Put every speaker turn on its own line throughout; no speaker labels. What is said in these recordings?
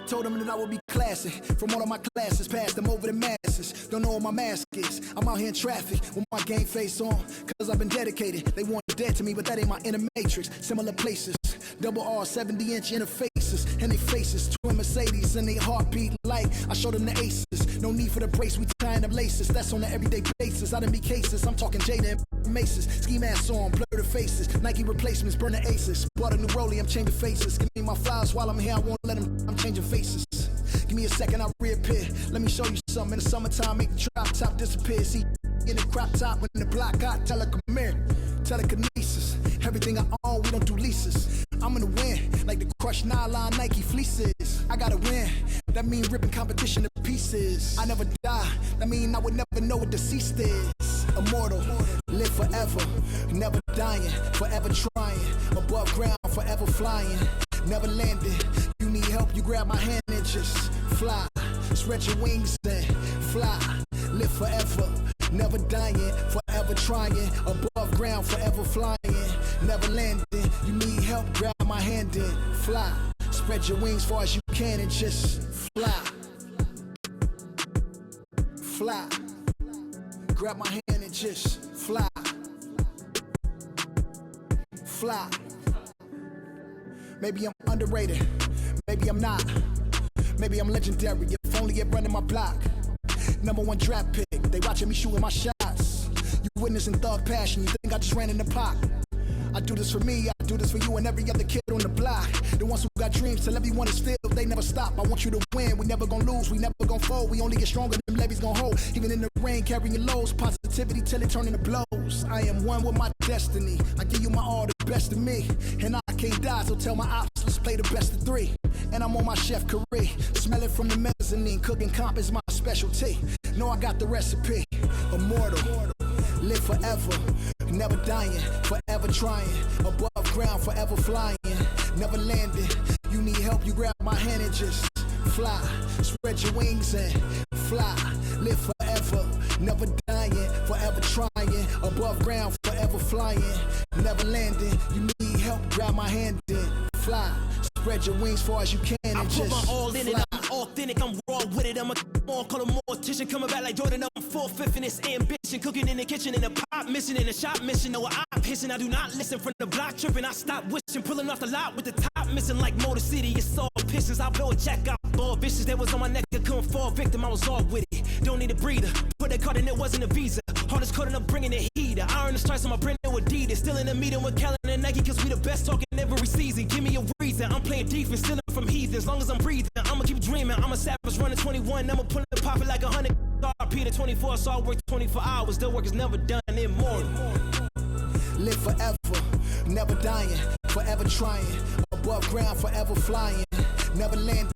told them that I would be classy. From all of my classes, passed them over the masses. Don't know what my mask is. I'm out here in traffic with my game face on. Cause I've been dedicated. They want dead to me, but that ain't my inner matrix. Similar places. Double R, 70-inch interfaces. And they faces. Twin Mercedes and they heartbeat like I showed them the aces. No need for the brace, we tying up laces. That's on an everyday basis. I done be cases. I'm talking Jada and Maces. Ski masks on, blur the faces. Nike replacements, burn the aces. Bought a new rollie, I'm changing faces. Give me my flowers while I'm here, I won't let them. I'm changing faces. Give me a second, I'll reappear. Let me show you something. In the summertime, make the drop top disappear. See, in the crop top, when the block got telekinesis. Everything I own, we don't do leases. I'm gonna win, like the crushed nylon Nike fleeces. I gotta win, that mean ripping competition to pieces. I never die, that mean I would never know what deceased is. Immortal, live forever, never dying, forever trying. Above ground, forever flying, never landing. You need help, you grab my hand and just fly. Spread your wings and fly, live forever. Never dying, forever trying. Above ground, forever flying. Never landing. You need help, grab my hand and fly. Spread your wings far as you can and just fly. Fly. Grab my hand and just fly. Fly. Maybe I'm underrated. Maybe I'm not. Maybe I'm legendary. If only it running my block. #1 draft pick. They watching me shooting my shots. You witnessing thug passion. You think I just ran in the pot? I do this for me, I do this for you and every other kid on the block. The ones who got dreams, till everyone is still, they never stop. I want you to win, we never gonna lose, we never gonna fold. We only get stronger, them levees gonna hold. Even in the rain, carrying lows, positivity till it turn into blows. I am one with my destiny, I give you my all, the best of me. And I can't die, so tell my ops, let's play the best of 3. And I'm on my chef career, smell it from the mezzanine. Cooking comp is my specialty, know I got the recipe. Immortal, live forever, never dying, forever trying. Above ground, forever flying, never landing. You need help, you grab my hand and just fly. Spread your wings and fly. Live forever, never dying, forever trying. Above ground, forever flying, never landing. You need help, grab my hand and fly. Spread your wings far as you can and just
I put my all in it, I'm authentic, I'm raw with it. I'm a more, call a mortician, coming back like Jordan. I'm 4/5 in this ambition, cooking in the kitchen, in the pot mission, in the shop mission. No, I'm pissing, I do not listen from the block tripping. I stop wishing, pulling off the lot with the top missing like Motor City. It's all pistons, I blow a check out. Ball vicious that was on my neck, I couldn't fall victim, I was all with it. Don't need a breather, put that card in, it wasn't a visa. Hardest code and I'm bringing the heater. Iron the stripes on my brand new Adidas. Still in the meeting with Kellen and Nike, cause we the best talking every season. Give me a reason, I'm playing defense, stealing from heathens. As long as I'm breathing, I'ma keep dreaming. I'm a savage running 21, I'ma pull the profit like 100. RP to 24, so I work 24 hours. The work is never done, immortal.
Live forever, never dying, forever trying. Above ground, forever flying, never landing.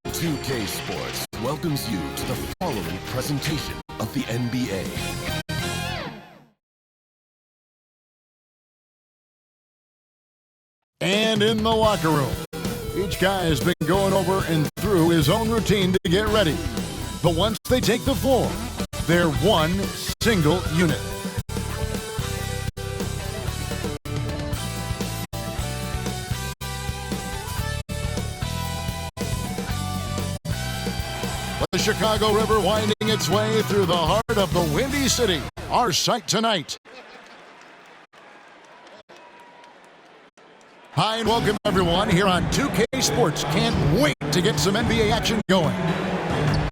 2K Sports welcomes you to the following presentation of the NBA.
And in the locker room, each guy has been going over and through his own routine to get ready. But once they take the floor, they're one single unit. The Chicago River winding its way through the heart of the Windy City. Our sight tonight. Hi and welcome everyone here on 2K Sports. Can't wait to get some NBA action going.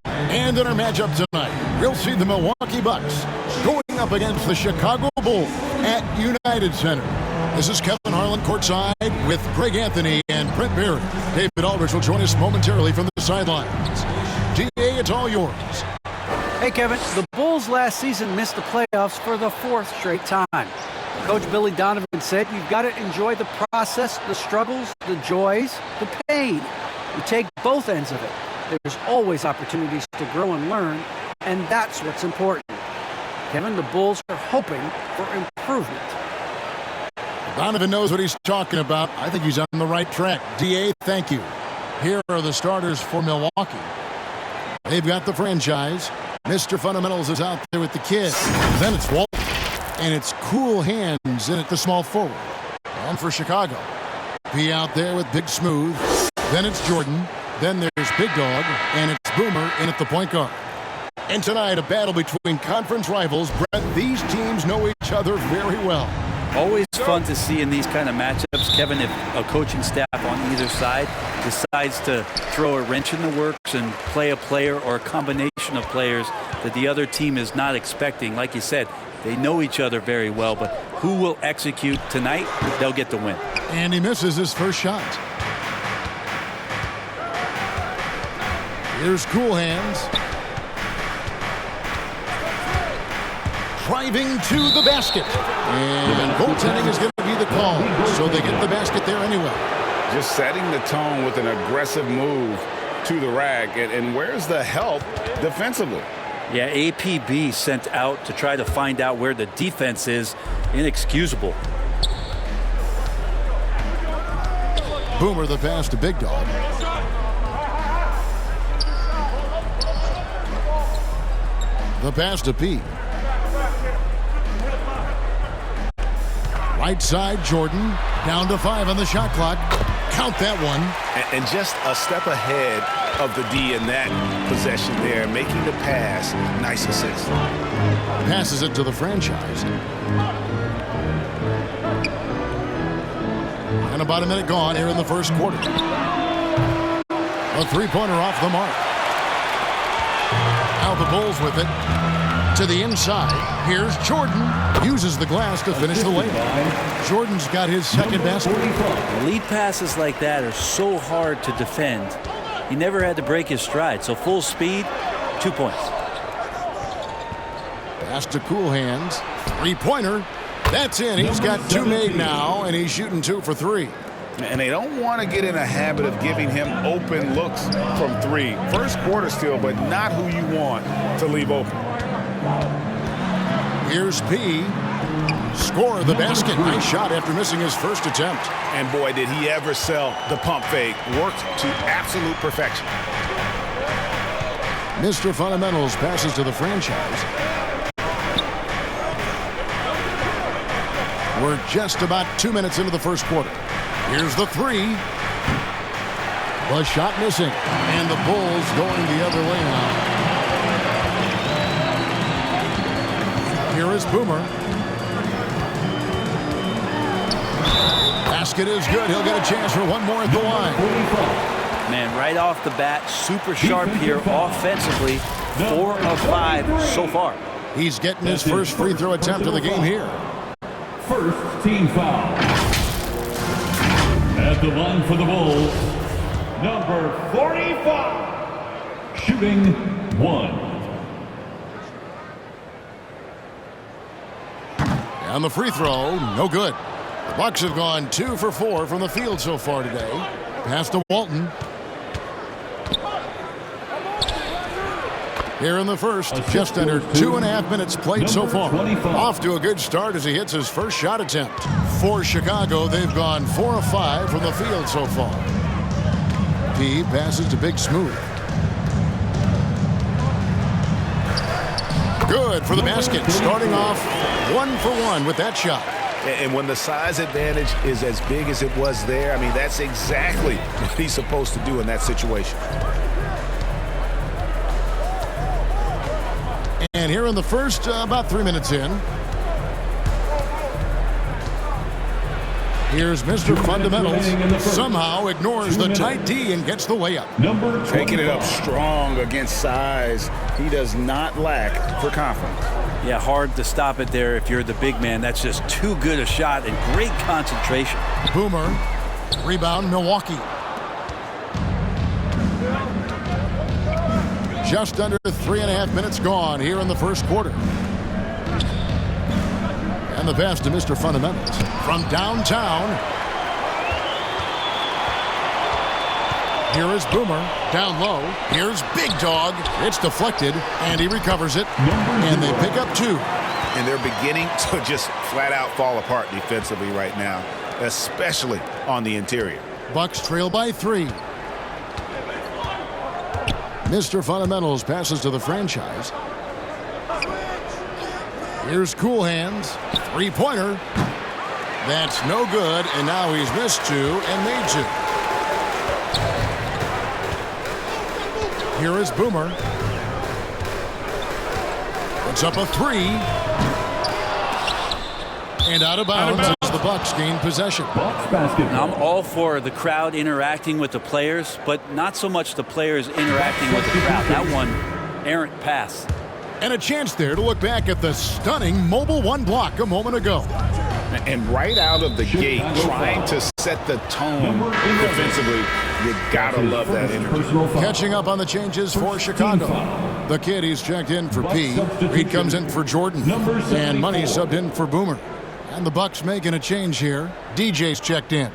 And in our matchup tonight, we'll see the Milwaukee Bucks going up against the Chicago Bulls at United Center. This is Kevin Harlan courtside with Greg Anthony and Brent Barry. David Aldridge will join us momentarily from the sidelines. DA, it's all yours.
Hey, Kevin. The Bulls last season missed the playoffs for the 4th straight time. Coach Billy Donovan said you've got to enjoy the process, the struggles, the joys, the pain. You take both ends of it. There's always opportunities to grow and learn, and that's what's important. Kevin, the Bulls are hoping for improvement.
Donovan knows what he's talking about. I think he's on the right track. DA, thank you. Here are the starters for Milwaukee. They've got the franchise. Mr. Fundamentals is out there with the kid. Then it's Walt. And it's cool hands in at the small forward. And for Chicago, P out there with Big Smooth. Then it's Jordan. Then there's Big Dog. And it's Boomer in at the point guard. And tonight, a battle between conference rivals. Brett, these teams know each other very well.
Always fun to see in these kind of matchups, Kevin, if a coaching staff on either side decides to throw a wrench in the works and play a player or a combination of players that the other team is not expecting. Like you said, they know each other very well, but who will execute tonight, they'll get the win.
And he misses his first shot. Here's Cool Hands. Driving to the basket. And goaltending is going to be the call. So they get the basket there anyway.
Just setting the tone with an aggressive move to the rack. And where's the help defensively?
Yeah, APB sent out to try to find out where the defense is. Inexcusable.
Boomer the pass to Big Dog. The pass to P. Right side, Jordan. Down to 5 on the shot clock. Count that one.
And just a step ahead of the D in that possession there, making the pass. Nice assist.
Passes it to the franchise. And about a minute gone here in the first quarter. A three-pointer off the mark. Now the Bulls with it. To the inside. Here's Jordan. Uses the glass to finish the layup. Jordan's got his second basket.
Lead passes like that are so hard to defend. He never had to break his stride. So full speed, 2 points.
Pass to Cool Hands. Three-pointer. That's in. He's got 2 made now, and he's shooting 2 for 3.
And they don't want to get in a habit of giving him open looks from 3. First quarter still, but not who you want to leave open.
Here's P. Score the basket. Nice shot after missing his first attempt.
And boy, did he ever sell the pump fake. Worked to absolute perfection.
Mr. Fundamentals passes to the franchise. We're just about 2 minutes into the first quarter. Here's the 3. The shot missing. And the Bulls going the other way now. Here is Boomer. Basket is good. He'll get a chance for one more at the line.
Man, right off the bat, super sharp here offensively. 4 of 5 so far.
He's getting his first free throw attempt of the game here.
First team foul. At the line for the Bulls, number 45, shooting 1.
And the free throw, no good. The Bucks have gone 2 for 4 from the field so far today. Pass to Walton. Here in the first, just under 2.5 minutes played so far. Off to a good start as he hits his first shot attempt. For Chicago, they've gone 4 of 5 from the field so far. P passes to Big Smooth. Good for the basket. Starting off 1 for 1 with that shot.
And when the size advantage is as big as it was there, I mean, that's exactly what he's supposed to do in that situation.
And here in the first, about 3 minutes in. Here's Mr. Fundamentals. Somehow ignores the tight D and gets the layup.
Taking it up strong against size. He does not lack for confidence.
Yeah, hard to stop it there if you're the big man. That's just too good a shot and great concentration.
Boomer. Rebound, Milwaukee. Just under 3.5 minutes gone here in the first quarter. And the pass to Mr. Fundamentals. From downtown. Here is Boomer. Down low. Here's Big Dog. It's deflected, and he recovers it. And they pick up 2.
And they're beginning to just flat out fall apart defensively right now, especially on the interior.
Bucks trail by 3. Mr. Fundamentals passes to the franchise. Here's Cool Hands. Three-pointer. That's no good, and now he's missed 2 and made 2. Here is Boomer. Puts up a 3. And out of bounds as the Bucks gain possession.
Bucks basketball.
Now, I'm all for the crowd interacting with the players, but not so much the players interacting with the crowd. That one, errant pass.
And a chance there to look back at the stunning Mobile 1 block a moment ago.
And right out of the gate, trying to set the tone defensively, you gotta love that energy.
Catching up on the changes for Chicago. The kid, he's checked in for P. Reed comes in for Jordan. And Money subbed in for Boomer. And the Bucks making a change here. DJ's checked in.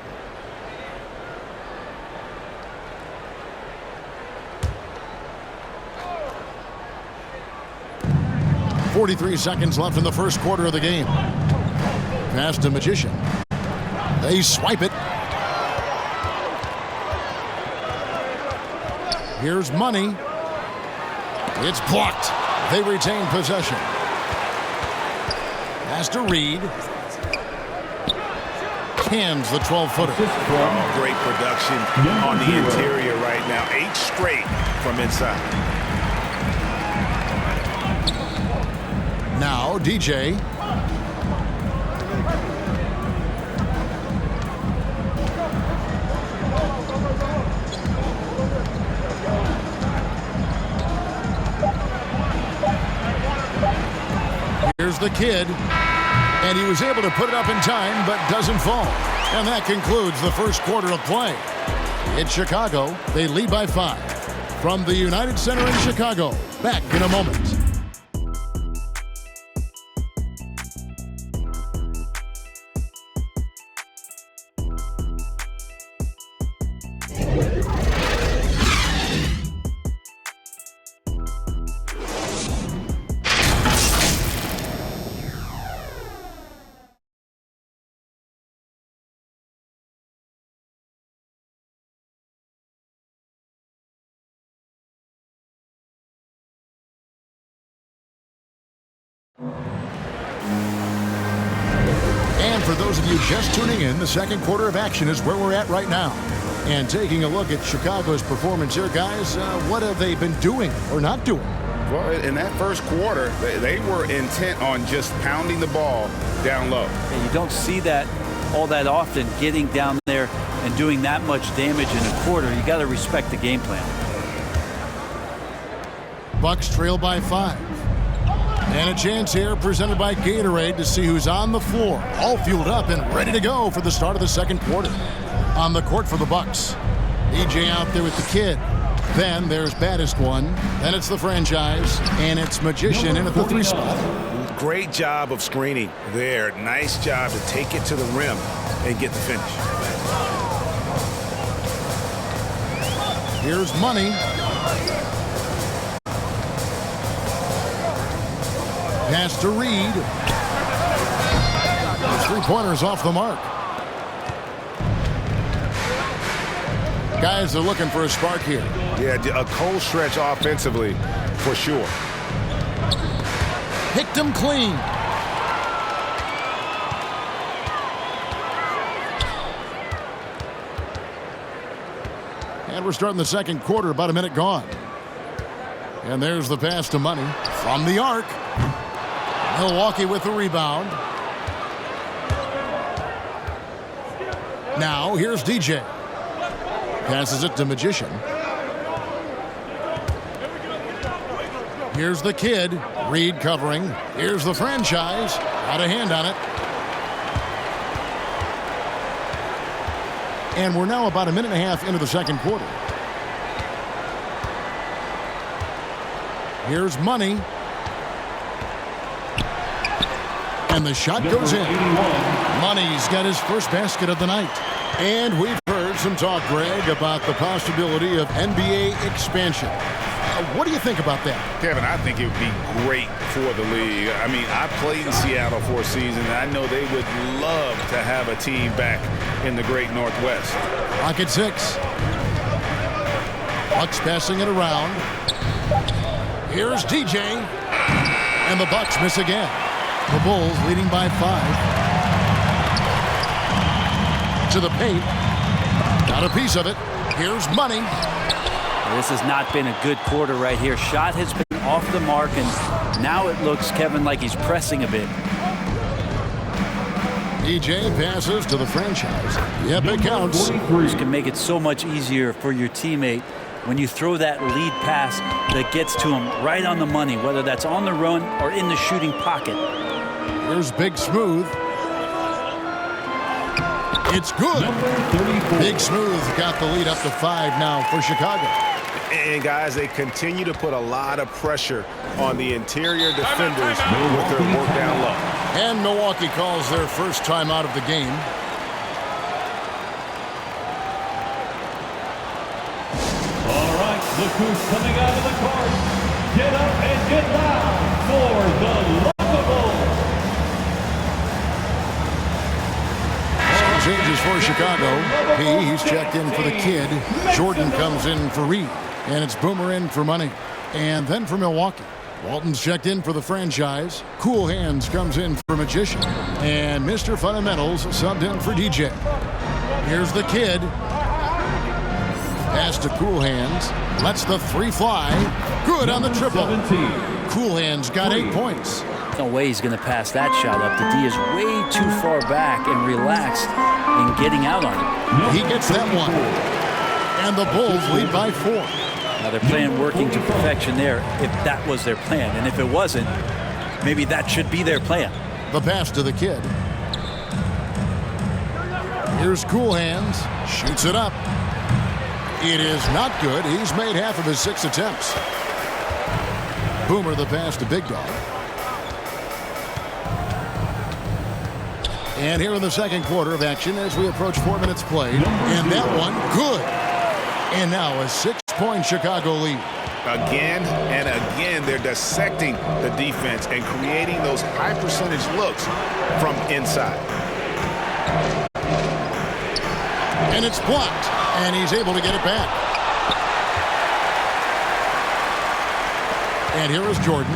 .43 seconds left in the first quarter of the game. Pass to Magician. They swipe it. Here's Money. It's blocked. They retain possession. Pass to Reed. Cams the 12-footer.
Oh, great production on the interior right now. 8 straight from inside.
Now DJ. Here's the kid. And he was able to put it up in time, but doesn't fall. And that concludes the first quarter of play. In Chicago, they lead by 5. From the United Center in Chicago, back in a moment. And for those of you just tuning in, the second quarter of action is where we're at right now. And taking a look at Chicago's performance here, guys, what have they been doing or not doing?
Well, in that first quarter, they were intent on just pounding the ball down low.
And you don't see that all that often, getting down there and doing that much damage in a quarter. You got to respect the game plan.
Bucks trail by 5. And a chance here presented by Gatorade to see who's on the floor, all fueled up and ready to go for the start of the second quarter. On the court for the Bucks, DJ out there with the kid. Then there's baddest one. Then it's the franchise, and it's Magician in at the 3 spot.
Great job of screening there. Nice job to take it to the rim and get the finish.
Here's Money. Pass to Reed. Those 3-pointers off the mark. Guys are looking for a spark here.
Yeah, a cold stretch offensively for sure.
Picked him clean. And we're starting the second quarter, about a minute gone. And there's the pass to Money from the arc. Milwaukee with the rebound. Now here's DJ. Passes it to Magician. Here's the kid. Reed covering. Here's the franchise. Got a hand on it. And we're now about a minute and a half into the second quarter. Here's Money. And the shot goes in. Money's got his first basket of the night. And we've heard some talk, Greg, about the possibility of NBA expansion. What do you think about that?
Kevin, I think it would be great for the league. I mean, I played in Seattle for a season, and I know they would love to have a team back in the great Northwest.
Clock at 6. Bucks passing it around. Here's DJ. And the Bucks miss again. The Bulls leading by 5. into the paint. Got a piece of it. Here's Money.
This has not been a good quarter right here. Shot has been off the mark, and now it looks, Kevin, like he's pressing a bit.
DJ passes to the franchise. Yep, it counts.
This can make it so much easier for your teammate when you throw that lead pass that gets to him right on the money, whether that's on the run or in the shooting pocket.
Here's Big Smooth. It's good. Big Smooth got the lead up to 5 now for Chicago.
And guys, they continue to put a lot of pressure on the interior defenders with their work down low.
And Milwaukee calls their first time out of the game.
All right, look who's coming out of the court. Get up and get loud for the Lovable.
Changes for Chicago. He's checked in for the kid. Jordan comes in for Reed. And it's Boomer in for Money. And then for Milwaukee, Walton's checked in for the franchise. Cool Hands comes in for Magician. And Mr. Fundamentals subbed in for DJ. Here's the kid. Pass to Cool Hands. Lets the 3 fly. Good on the triple. Cool Hands got 8 points.
No way he's going to pass that shot up. The D is way too far back and relaxed in getting out on it.
He gets that one. And the Bulls lead by 4.
Now they're playing working to perfection there if that was their plan. And if it wasn't, maybe that should be their plan.
The pass to the kid. Here's Cool Hands. Shoots it up. It is not good. He's made half of his 6 attempts. Boomer the pass to Big Dog. And here in the second quarter of action as we approach 4 minutes played. And that one, good. And now a 6-point Chicago lead.
Again and again, they're dissecting the defense and creating those high percentage looks from inside.
And it's blocked. And he's able to get it back. And here is Jordan.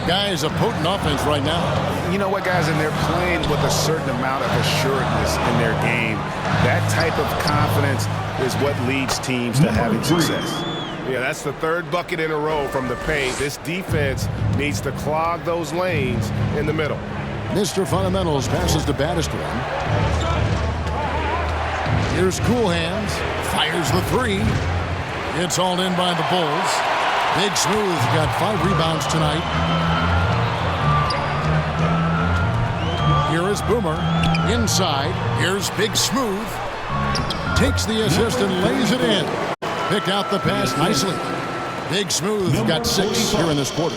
Guys, a potent offense right now.
You know what, guys? And they're playing with a certain amount of assuredness in their game. That type of confidence is what leads teams to having success. Yeah, that's the 3rd bucket in a row from the paint. This defense needs to clog those lanes in the middle.
Mr. Fundamentals passes to Battister. Here's Cool Hands. Fires the 3. It's hauled in by the Bulls. Big Smooth got 5 rebounds tonight. Here is Boomer. Inside. Here's Big Smooth. Takes the assist and lays it in. Picked out the pass nicely. Big Smooth got 6 here in this quarter.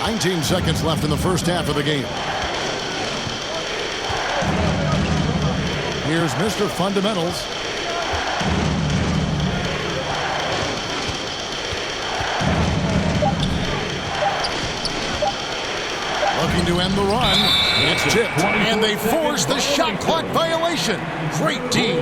19 seconds left in the first half of the game. Here's Mr. Fundamentals. Looking to end the run. It's tipped, and they force the shot clock violation. Great team.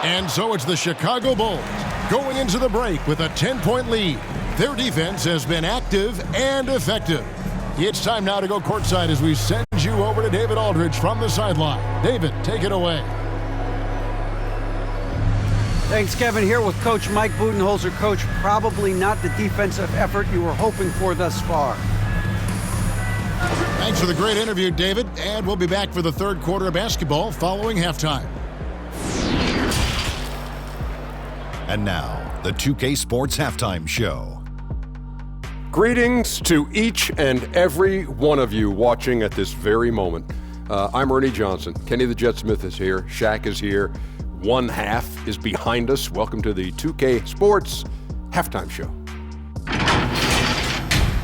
And so it's the Chicago Bulls going into the break with a 10-point lead. Their defense has been active and effective. It's time now to go courtside as we send you over to David Aldridge from the sideline. David, take it away.
Thanks, Kevin. Here with Coach Mike Budenholzer. Coach, probably not the defensive effort you were hoping for thus far.
Thanks for the great interview, David. And we'll be back for the third quarter of basketball following halftime.
And now, the 2K Sports Halftime Show.
Greetings to each and every one of you watching at this very moment. I'm Ernie Johnson. Kenny the Jet Smith is here. Shaq is here. One half is behind us. Welcome to the 2K Sports Halftime Show.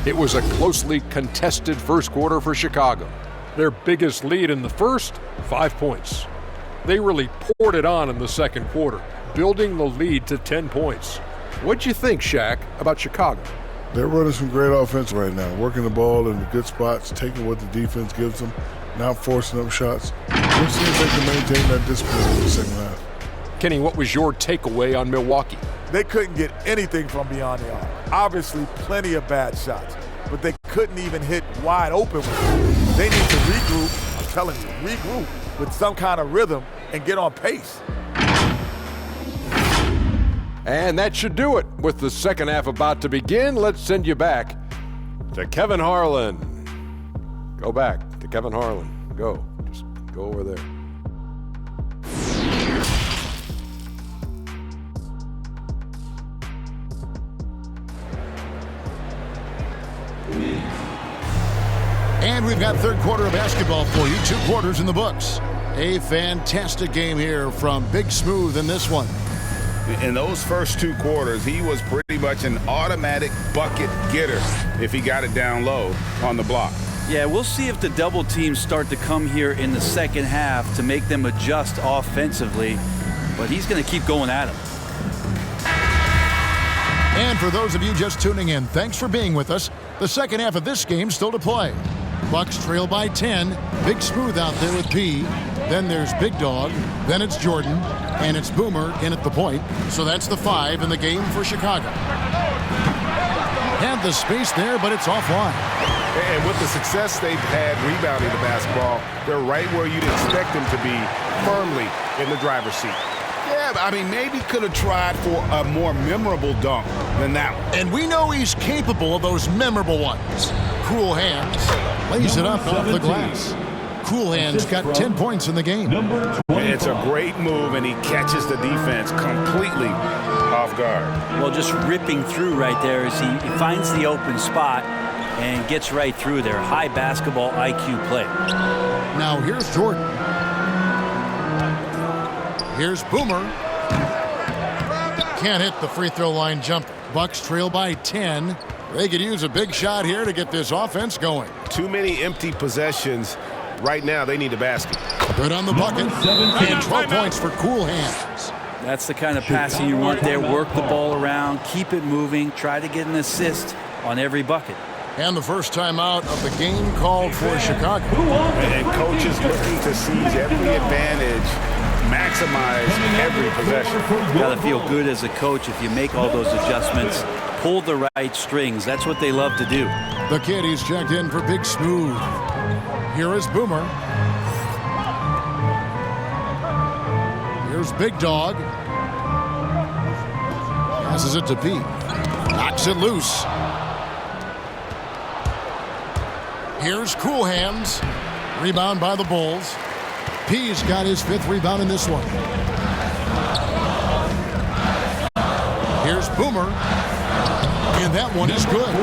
It was a closely contested first quarter for Chicago. Their biggest lead in the first, 5 points. They really poured it on in the second quarter, building the lead to 10 points. What'd you think, Shaq, about Chicago?
They're running some great offense right now, working the ball in the good spots, taking what the defense gives them, not forcing up shots. We'll see if they can maintain that discipline in the second half.
Kenny, what was your takeaway on Milwaukee?
They couldn't get anything from beyond the arc. Obviously, plenty of bad shots, but they couldn't even hit wide open with it. They need to regroup, I'm telling you, regroup with some kind of rhythm and get on pace.
And that should do it. With the second half about to begin, let's send you back to Kevin Harlan. Go back to Kevin Harlan. Go. Just go over there.
And we've got third quarter of basketball for you. 2 quarters in the books. A fantastic game here from Big Smooth in this one.
In those first 2 quarters, he was pretty much an automatic bucket getter if he got it down low on the block.
Yeah, we'll see if the double teams start to come here in the second half to make them adjust offensively, but he's going to keep going at him.
And for those of you just tuning in, thanks for being with us. The second half of this game still to play. Bucks trail by 10. Big Smooth out there with P. Then there's Big Dog. Then it's Jordan. And it's Boomer in at the point. So that's the 5 in the game for Chicago. Had the space there, but it's offline.
And with the success they've had rebounding the basketball, they're right where you'd expect them to be, firmly in the driver's seat. Yeah, I mean, maybe could have tried for a more memorable dunk than that one.
And we know he's capable of those memorable ones. Cool Hands lays it up off the glass. Cool Hands got 10 points in the game.
It's a great move, and he catches the defense completely off guard.
Well, just ripping through right there as he finds the open spot and gets right through there. High basketball IQ play.
Now here's Jordan. Here's Boomer. Can't hit the free throw line jumper. Bucks trail by 10. They could use a big shot here to get this offense going.
Too many empty possessions. Right now, they need a basket.
Good on the bucket. And 12 points for Cool Hands.
That's the kind of passing you want there. Work the ball around, keep it moving, try to get an assist on every bucket.
And the first time out of the game called for Chicago.
And coaches looking to seize every advantage, maximize every possession.
You got to feel good as a coach if you make all those adjustments, pull the right strings. That's what they love to do.
The Kitties checked in for Big Smooth. Here is Boomer. Here's Big Dog. Passes it to P. Knocks it loose. Here's Cool Hands. Rebound by the Bulls. P's got his 5th rebound in this one. Here's Boomer. And that one is good.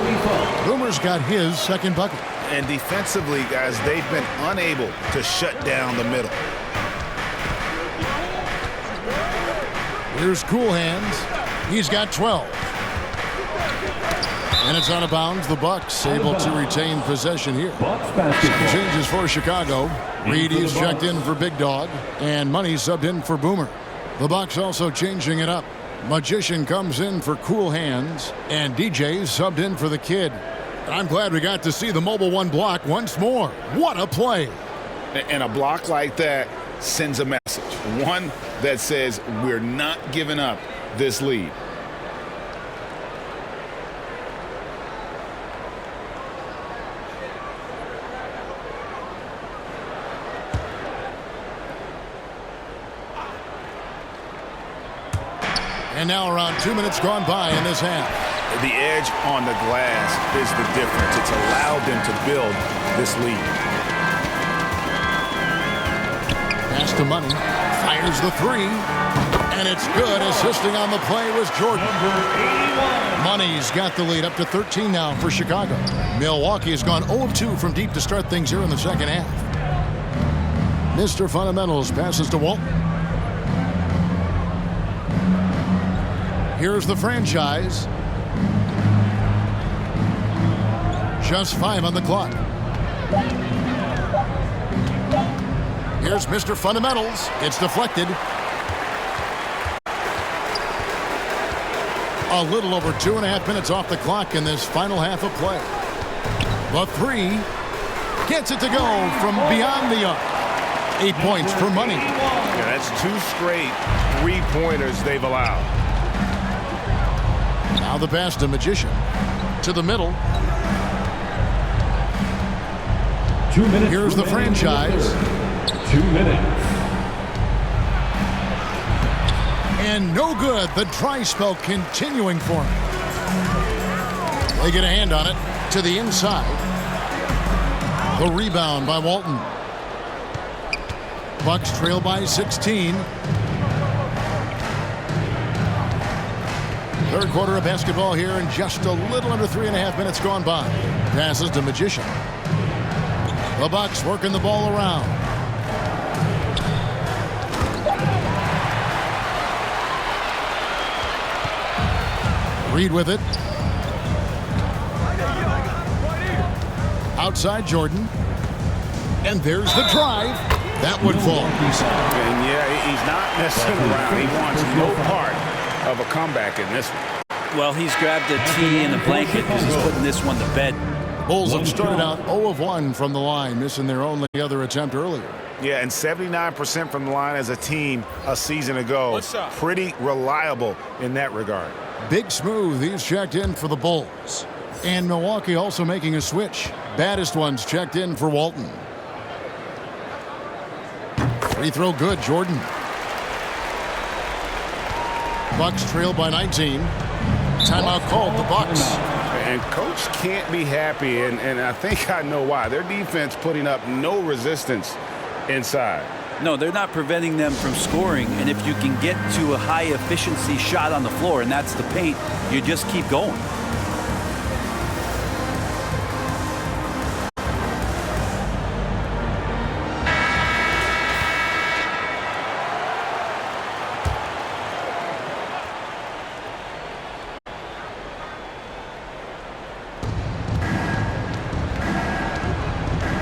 Boomer's got his 2nd bucket.
And defensively, guys, they've been unable to shut down the middle.
Here's Cool Hands. He's got 12. And it's out of bounds. The Bucks able to retain possession here. Some changes for Chicago. Reedy's checked in for Big Dog. And Money subbed in for Boomer. The Bucks also changing it up. Magician comes in for Cool Hands. And DJ's subbed in for the Kid. I'm glad we got to see the Mobile One block once more. What a play.
And a block like that sends a message. One that says we're not giving up this lead.
And now around 2 minutes gone by in this half.
The edge on the glass is the difference. It's allowed them to build this lead.
Pass to Money. Fires the 3. And it's good. Assisting on the play was Jordan. Money's got the lead up to 13 now for Chicago. Milwaukee has gone 0-2 from deep to start things here in the second half. Mr. Fundamentals passes to Walton. Here's the franchise. Just 5 on the clock. Here's Mr. Fundamentals. It's deflected. A little over 2.5 minutes off the clock in this final half of play. The 3 gets it to go from beyond the arc. 8 points for Money.
Yeah, that's 2 straight three-pointers they've allowed.
Now the pass to Magician. To the middle.
2 minutes.
Here's the franchise.
2 minutes.
And no good. The dry spell continuing for him. They get a hand on it to the inside. The rebound by Walton. Bucks trail by 16. Third quarter of basketball here, and just a little under 3.5 minutes gone by. Passes to Magician. The Bucks working the ball around. Reed with it. Outside Jordan. And there's the drive. That would fall.
And yeah, he's not messing around. He wants no part of a comeback in this one.
Well, he's grabbed a tee and a blanket because he's putting this one to bed.
Bulls have started out 0 of 1 from the line, missing their only other attempt earlier.
Yeah, and 79% from the line as a team a season ago. Pretty reliable in that regard.
Big Smooth, he's checked in for the Bulls. And Milwaukee also making a switch. Baddest ones checked in for Walton. Free throw good, Jordan. Bucks trail by 19. Timeout called, the Bucks.
And coach can't be happy, and I think I know why. Their defense putting up no resistance inside.
No, they're not preventing them from scoring, and if you can get to a high efficiency shot on the floor, and that's the paint, you just keep going.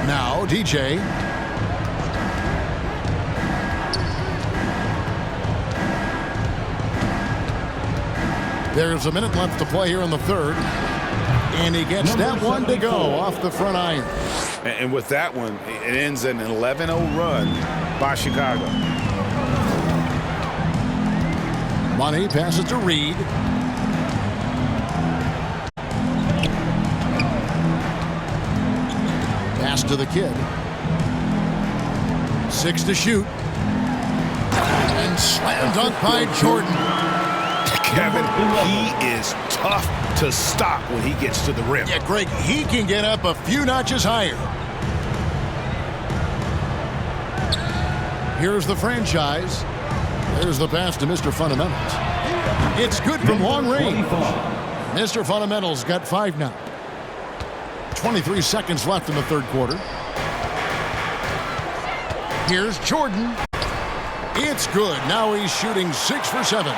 Now DJ. There's a minute left to play here in the third. And he gets that one to go off the front iron.
And with that one, it ends an 11-0 run by Chicago.
Money passes to Reed. Pass to the kid. 6 to shoot. And slam dunk by Jordan.
Kevin, he is tough to stop when he gets to the rim.
Yeah, Greg, he can get up a few notches higher. Here's the franchise. There's the pass to Mr. Fundamentals. It's good from long range. Mr. Fundamentals got 5 now. 23 seconds left in the third quarter. Here's Jordan. It's good. Now he's shooting 6 for 7.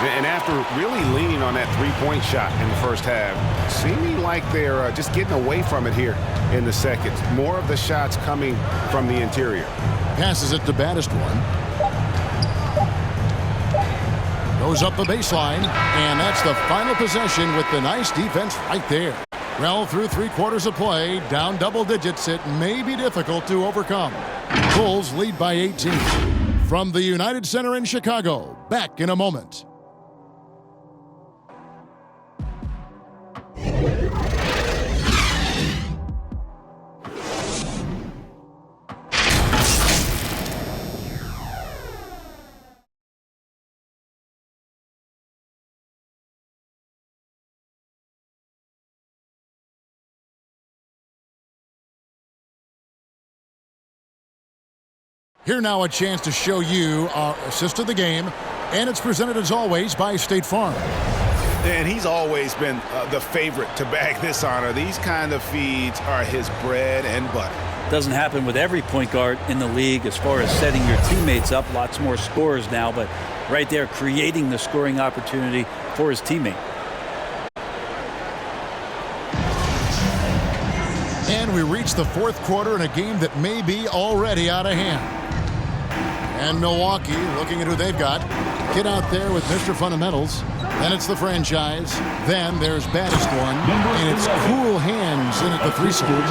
And after really leaning on that three-point shot in the first half, seeming like they're just getting away from it here in the second. More of the shots coming from the interior.
Passes it to baddest one. Goes up the baseline, and that's the final possession with the nice defense right there. Well, through 3 quarters of play, down double digits, it may be difficult to overcome. Bulls lead by 18. From the United Center in Chicago, back in a moment. Here now a chance to show you our assist of the game, and it's presented as always by State Farm.
And he's always been the favorite to bag this honor. These kind of feeds are his bread and butter.
Doesn't happen with every point guard in the league as far as setting your teammates up. Lots more scorers now, but right there creating the scoring opportunity for his teammate.
And we reach the fourth quarter in a game that may be already out of hand. And Milwaukee looking at who they've got. Get out there with Mr. Fundamentals. Then it's the franchise. Then there's baddest one. And it's cool hands in at the 3 spot.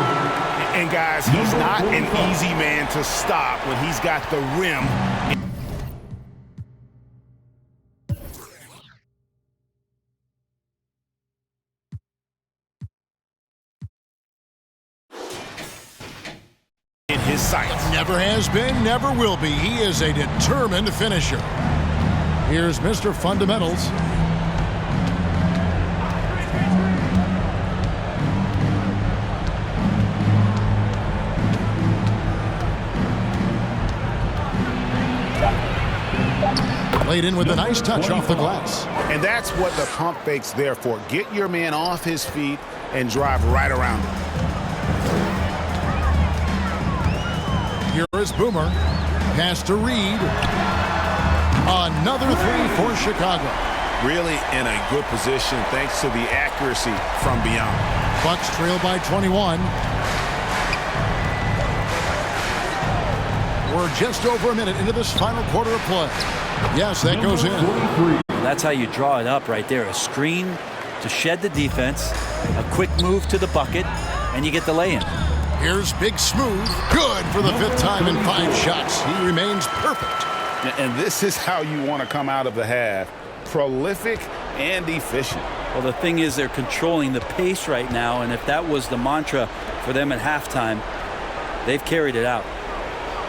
And guys, he's not an easy man to stop when he's got the rim. In his sights.
Never has been, never will be. He is a determined finisher. Here's Mr. Fundamentals. Laid in with a nice touch off the glass.
And that's what the pump fake's there for. Get your man off his feet and drive right around him.
Here is Boomer. Pass to Reed. Another three for Chicago.
Really in a good position thanks to the accuracy from beyond.
Bucks trail by 21. We're just over a minute into this final quarter of play. Yes, that goes in.
That's how you draw it up right there. A screen to shed the defense, a quick move to the bucket, and you get the lay-in.
Here's Big Smooth. Good for the 5th time in 5 shots. He remains perfect.
And this is how you want to come out of the half. Prolific and efficient.
Well, the thing is they're controlling the pace right now, and if that was the mantra for them at halftime, they've carried it out.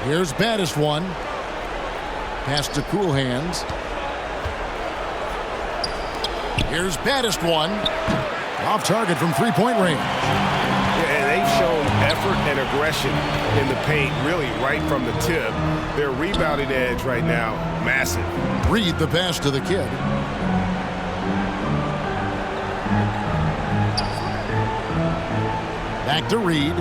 Here's baddest one. Pass to Cool Hands. Here's baddest one. Off target from 3-point range.
And they've shown effort and aggression in the paint, really right from the tip. Their rebounding edge right now, massive.
Reed the pass to the kid. Back to Reed.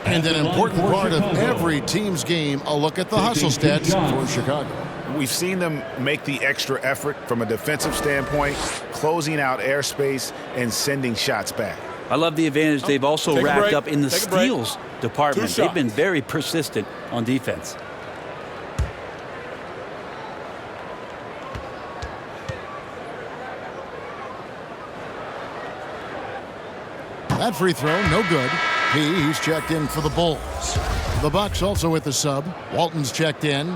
And an important part of every team's game, a look at the hustle stats for Chicago.
We've seen them make the extra effort from a defensive standpoint, closing out airspace and sending shots back.
I love the advantage they've also racked up in the steals department. They've been very persistent on defense.
That free throw, no good. He's checked in for the Bulls. The Bucks also with the sub. Walton's checked in.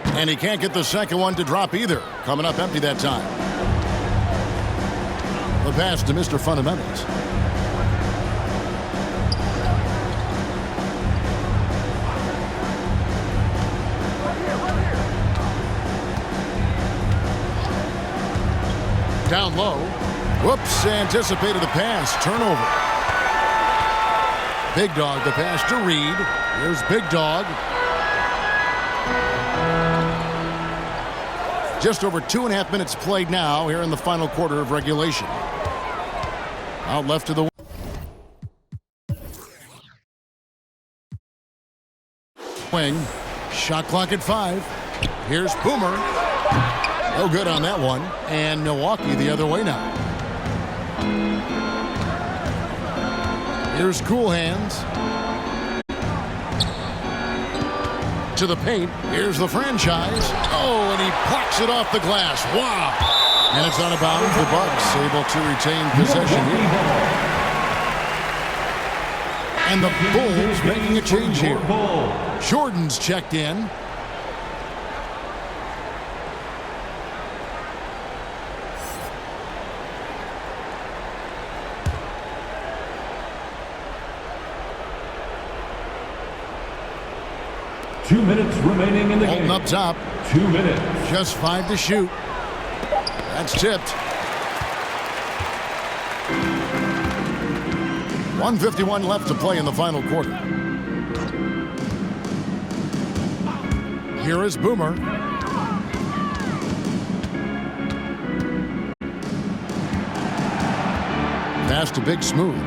And he can't get the second one to drop either. Coming up empty that time. The pass to Mr. Fundamentals. Down low. Whoops, anticipated the pass. Turnover. Big Dog, the pass to Reed. Here's Big Dog. Just over 2.5 minutes played now here in the final quarter of regulation. Out left to the wing. Shot clock at 5. Here's Boomer. No good on that one. And Milwaukee the other way now. Here's Cool Hands. To the paint. Here's the franchise. Oh, and he plucks it off the glass. Wow. And it's out of bounds. The Bucks able to retain possession here. And the Bulls making a change here. Jordan's checked in.
Two minutes remaining in the game.
Holding up top.
2 minutes.
Just 5 to shoot. That's tipped. 1:51 left to play in the final quarter. Here is Boomer. Pass to Big Smooth.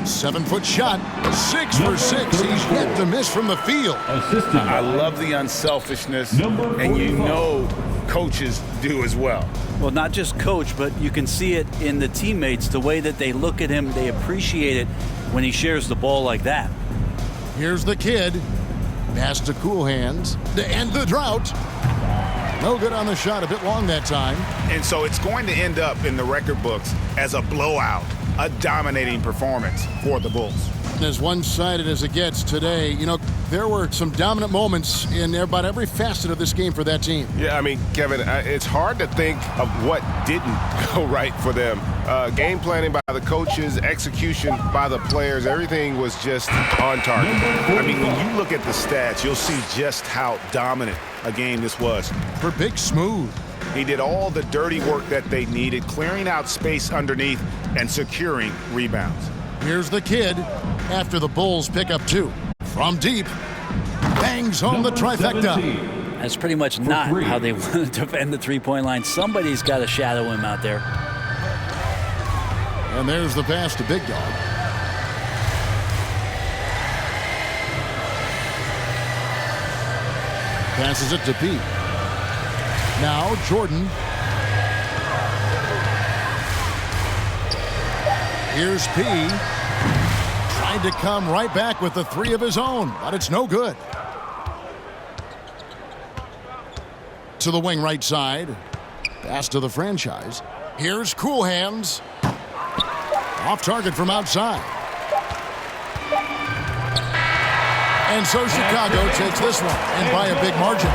7-foot shot. 6 for 6. He's yet to miss from the field.
I love the unselfishness, and you know coaches do as well.
Well, not just coach, but you can see it in the teammates, the way that they look at him. They appreciate it when he shares the ball like that.
Here's the kid. Pass to Cool Hands to end the drought. No good on the shot. A bit long that time.
And so it's going to end up in the record books as a blowout, a dominating performance for the Bulls.
As one-sided as it gets today, you know, there were some dominant moments in about every facet of this game for that team.
Yeah, I mean, Kevin, it's hard to think of what didn't go right for them. Game planning by the coaches, execution by the players, everything was just on target. I mean, when you look at the stats, you'll see just how dominant a game this was.
For Big Smooth.
He did all the dirty work that they needed, clearing out space underneath and securing rebounds.
Here's the kid after the Bulls pick up 2. From deep, bangs home the trifecta.
That's pretty much not how they want to defend the three-point line. Somebody's got to shadow him out there.
And there's the pass to Big Dog. Passes it to Pete. Now Jordan. Here's P. Tried to come right back with the 3 of his own, but it's no good. To the wing right side. Pass to the franchise. Here's Cool Hands. Off target from outside. And so Chicago takes this one, and by a big margin.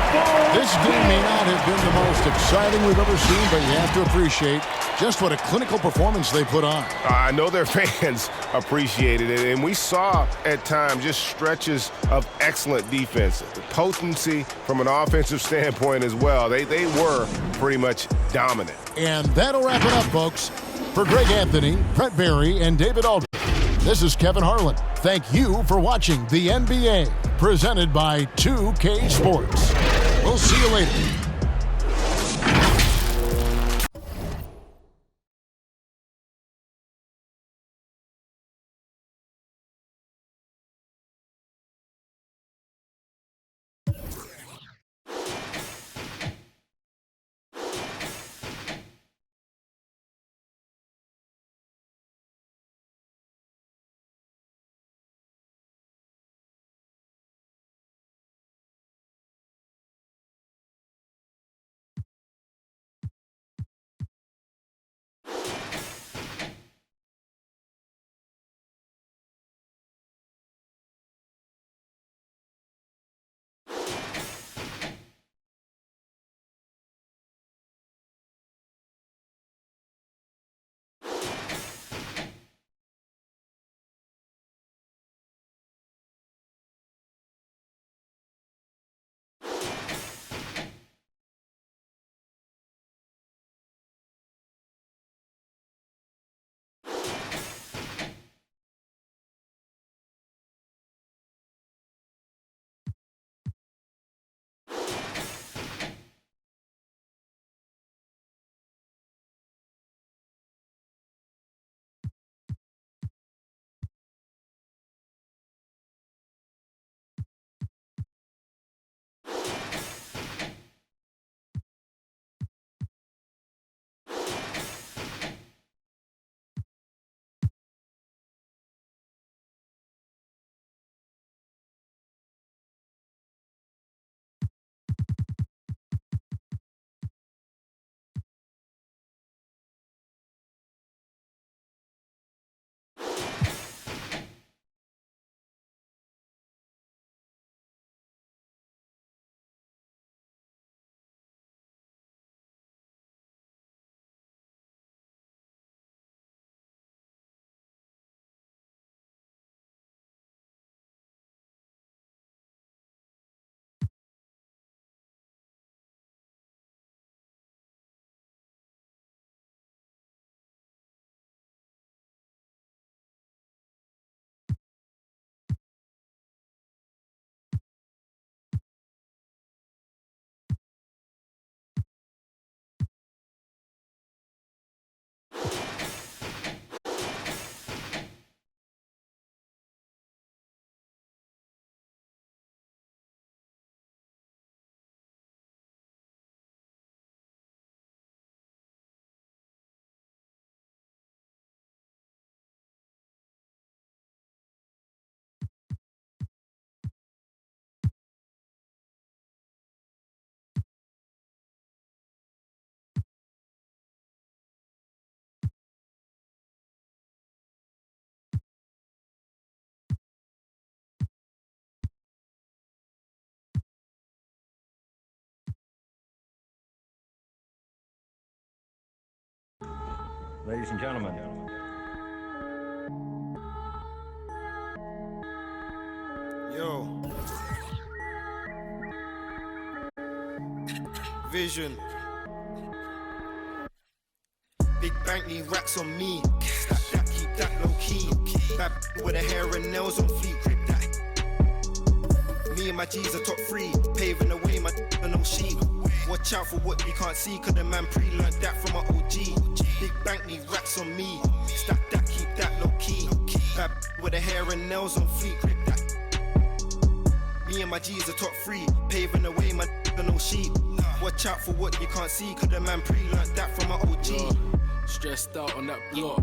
This game may not have been the most exciting we've ever seen, but you have to appreciate just what a clinical performance they put on.
I know their fans appreciated it, and we saw at times just stretches of excellent defense. The potency from an offensive standpoint as well. They were pretty much dominant.
And that'll wrap it up, folks. For Greg Anthony, Brett Barry, and David Aldridge, this is Kevin Harlan. Thank you for watching the NBA, presented by 2K Sports. We'll see you later.
Ladies and gentlemen.
Yo. Vision. Big bank need racks on me. Stack that, keep that low key. Bad with the hair and nails on fleek. Me and my G's are top 3. Paving the way, my no sheep. Watch out for what you can't see, cause the man pre-learned that from my OG. Big bank need racks on me. Stack that, keep that low key. Bad with the hair and nails on fleek. Me and my G's are top 3. Paving the way, my no sheep. Watch out for what you can't see, cause the man pre-learned that from my OG.
Stressed out on that block.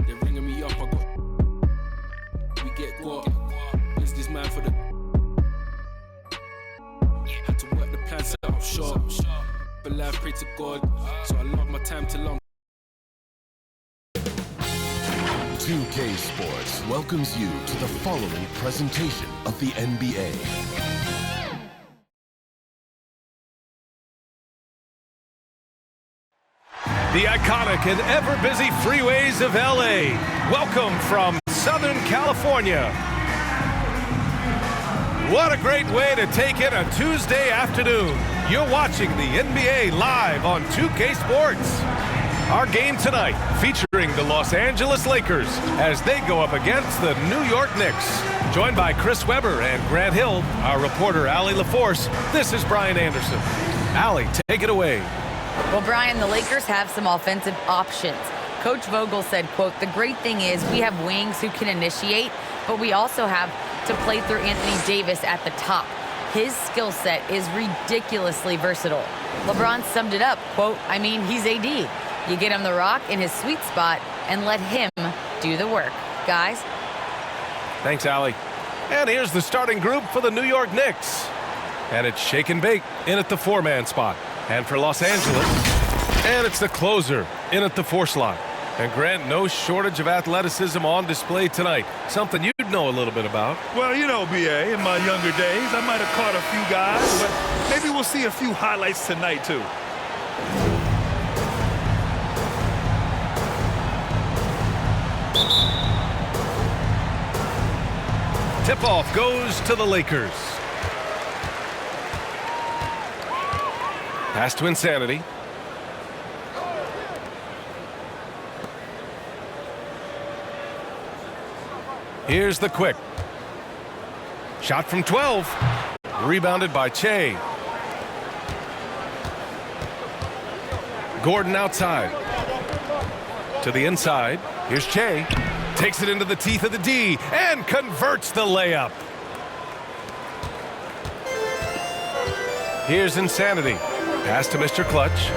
They're ringing me up, I got. We get got. Business man for the. Had to work the plan, set up shop. But life, pray to God. So I love my time to long.
2K Sports welcomes you to the following presentation of the NBA.
The iconic and ever-busy freeways of LA. Welcome from Southern California. What a great way to take in a Tuesday afternoon. You're watching the NBA live on 2K Sports. Our game tonight featuring the Los Angeles Lakers as they go up against the New York Knicks. Joined by Chris Webber and Grant Hill, our reporter Allie LaForce, this is Brian Anderson. Allie, take it away.
Well, Brian, the Lakers have some offensive options. Coach Vogel said, quote, "The great thing is we have wings who can initiate, but we also have to play through Anthony Davis at the top. His skill set is ridiculously versatile." LeBron summed it up, quote, "I mean, he's AD. You get him the rock in his sweet spot and let him do the work." Guys?
Thanks, Allie. And here's the starting group for the New York Knicks. And it's Shake and Bake in at the 4-man spot. And for Los Angeles, and it's the closer in at the 4 slot. And Grant, no shortage of athleticism on display tonight. Something you'd know a little bit about.
Well, you know, BA, in my younger days, I might have caught a few guys, but maybe we'll see a few highlights tonight, too.
Tip-off goes to the Lakers. Pass to Insanity. Here's the quick. Shot from 12. Rebounded by Che. Gordon outside. To the inside. Here's Che. Takes it into the teeth of the D and converts the layup. Here's Insanity. Pass to Mr. Clutch.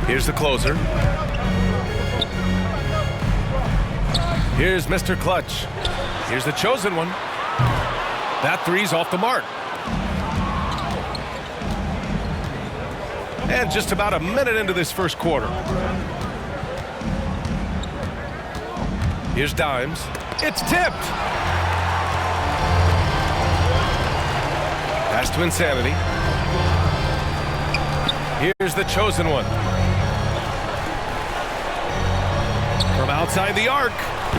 Here's the closer. Here's Mr. Clutch. Here's the chosen one. That three's off the mark. And just about a minute into this first quarter. Here's Dimes. It's tipped. Pass to Insanity. Here's the chosen one. From outside the arc,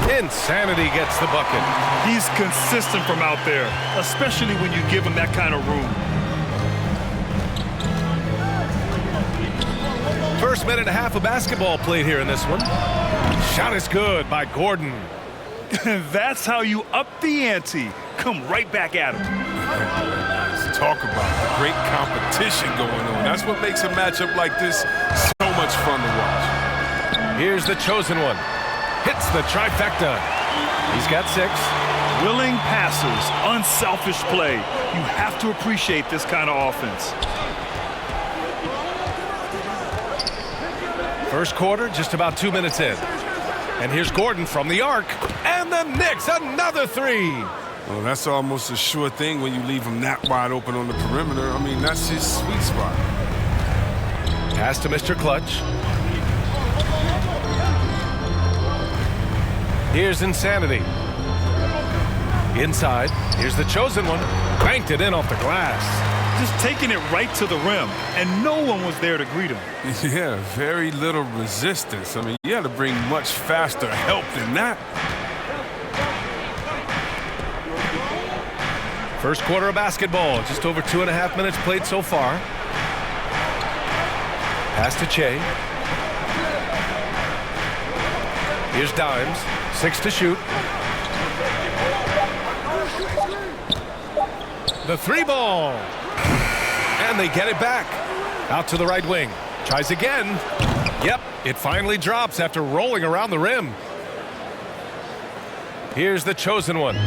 Insanity gets the bucket.
He's consistent from out there, especially when you give him that kind of room.
First minute and a half of basketball played here in this one. Shot is good by Gordon.
That's how you up the ante. Come right back at him.
Let's talk about the great competition going on. That's what makes a matchup like this so much fun to watch.
Here's the chosen one. Hits the trifecta. He's got 6.
Willing passers, unselfish play. You have to appreciate this kind of offense.
First quarter, just about 2 minutes in. And here's Gordon from the arc. And the Knicks, another 3.
Well, that's almost a sure thing when you leave him that wide open on the perimeter. I mean, that's his sweet spot.
Pass to Mr. Clutch. Here's Insanity. Inside, here's the chosen one. Banked it in off the glass.
just taking it right to the rim, and no one was there to greet him.
Yeah, very little resistance. I mean, you had to bring much faster help than that.
First quarter of basketball, just over 2.5 minutes played so far. Pass to Che. Here's Dimes, 6 to shoot. The 3 ball. And they get it back. Out to the right wing. Tries again. Yep, it finally drops after rolling around the rim. Here's the chosen one.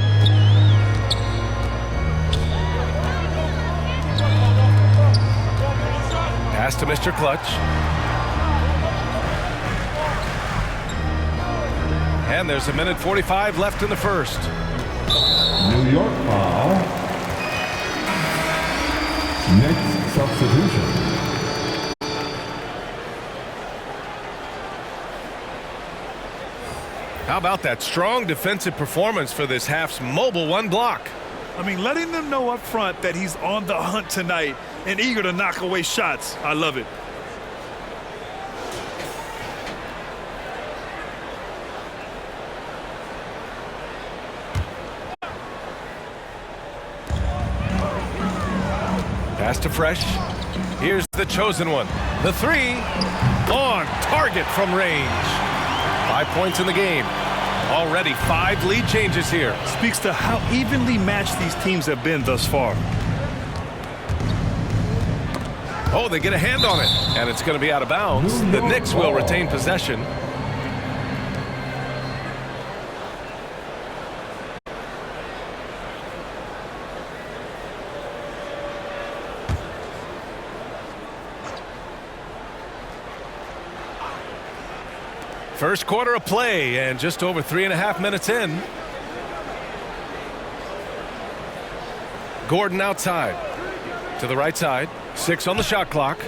Pass to Mr. Clutch. And there's 1:45 left in the first.
New York foul. Next substitution.
How about that strong defensive performance for this half's mobile one block?
I mean, letting them know up front that he's on the hunt tonight and eager to knock away shots. I love it.
Pass to Fresh. Here's the chosen one. The 3 on target from range. 5 points in the game. Already 5 lead changes here.
Speaks to how evenly matched these teams have been thus far.
Oh, they get a hand on it, and it's going to be out of bounds. The Knicks will retain possession. First quarter of play, and just over 3.5 minutes in. Gordon outside. To the right side. 6 on the shot clock.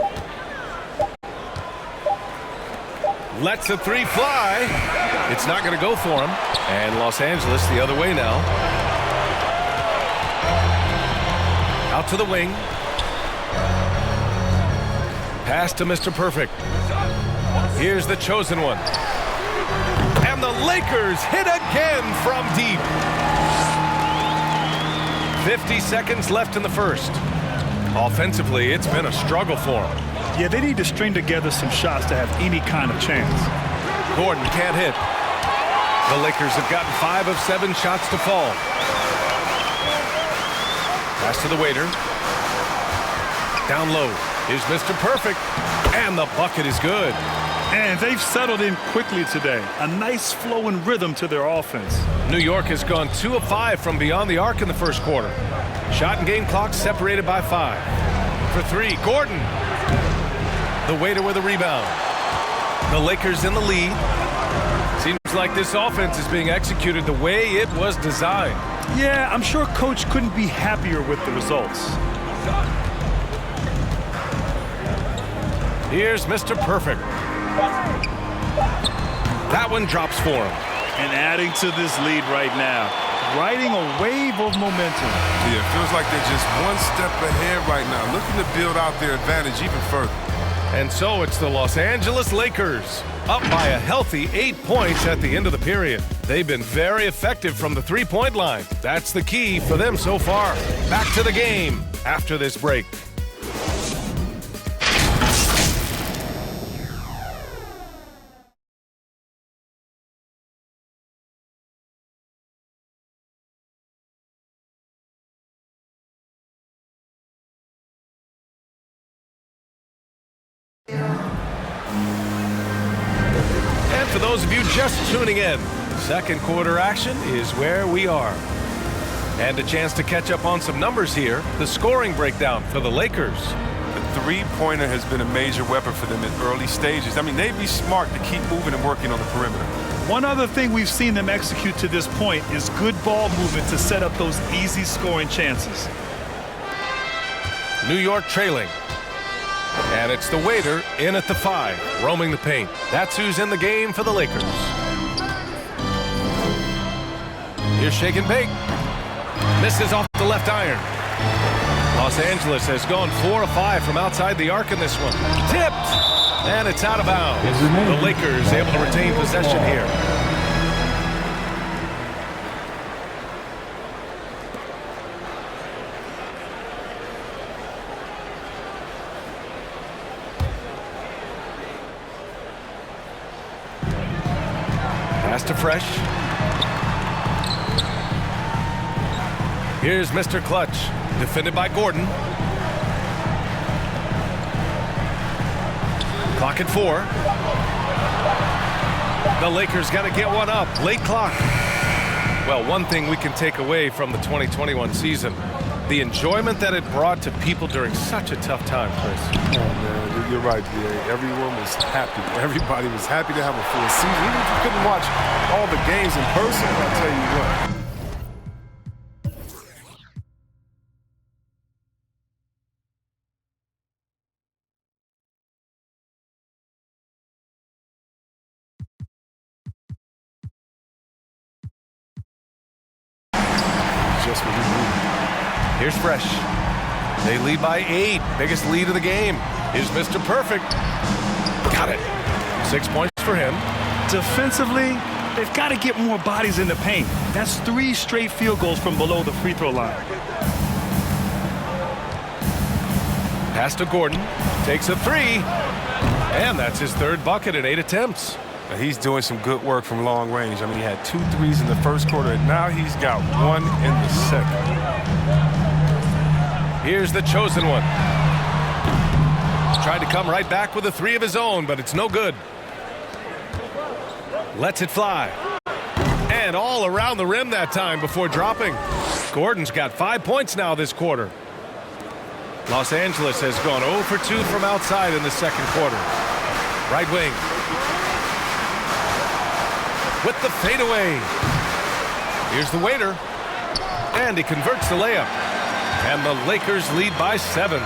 Lets the 3 fly. It's not going to go for him. And Los Angeles the other way now. Out to the wing. Pass to Mr. Perfect. Here's the chosen one. And the Lakers hit again from deep. 50 seconds left in the first. Offensively, it's been a struggle for them.
Yeah, they need to string together some shots to have any kind of chance.
Gordon can't hit. The Lakers have gotten 5 of 7 shots to fall. Pass to the waiter. Down low. Here's Mr. Perfect. And the bucket is good.
And they've settled in quickly today. A nice flow and rhythm to their offense.
New York has gone 2 of 5 from beyond the arc in the first quarter. Shot and game clock separated by 5. For 3, Gordon. The waiter with a rebound. The Lakers in the lead. Seems like this offense is being executed the way it was designed.
Yeah, I'm sure Coach couldn't be happier with the results.
Here's Mr. Perfect. That one drops for him.
And adding to this lead right now, riding a wave of momentum.
Yeah, it feels like they're just one step ahead right now, looking to build out their advantage even further.
And so it's the Los Angeles Lakers, up by a healthy 8 points at the end of the period. They've been very effective from the three-point line. That's the key for them so far. Back to the game after this break. And for those of you just tuning in, second quarter action is where we are. And a chance to catch up on some numbers here. The scoring breakdown for the Lakers.
The three-pointer has been a major weapon for them in early stages. I mean, they'd be smart to keep moving and working on the perimeter.
One other thing we've seen them execute to this point is good ball movement to set up those easy scoring chances.
New York trailing. And it's the waiter in at the 5, roaming the paint. That's who's in the game for the Lakers. Here's shake and bake. Misses off the left iron. Los Angeles has gone 4 of 5 from outside the arc in this one. Tipped, and it's out of bounds. The Lakers able to retain possession here. Pass to Fresh. Here's Mr. Clutch, defended by Gordon. Clock at 4. The Lakers got to get one up. Late clock. Well, one thing we can take away from the 2021 season, the enjoyment that it brought to people during such a tough time, Chris.
Oh, man, you're right, B.A. Everyone was happy. Everybody was happy to have a full season. Even if you couldn't watch all the games in person, I'll tell you what. Just what we need.
Here's Fresh. They lead by 8. Biggest lead of the game. Here's Mr. Perfect. Got it. 6 points for him.
Defensively, they've got to get more bodies in the paint. That's 3 straight field goals from below the free throw line.
Pass to Gordon. Takes a 3. And that's his 3rd bucket in 8 attempts.
Now, he's doing some good work from long range. I mean, he had 2 threes in the first quarter, and now he's got 1 in the second.
Here's the chosen one. He's tried to come right back with a 3 of his own, but it's no good. Lets it fly. And all around the rim that time before dropping. Gordon's got 5 points now this quarter. Los Angeles has gone 0 for 2 from outside in the second quarter. Right wing. With the fadeaway. Here's the waiter. And he converts the layup. And the Lakers lead by 7.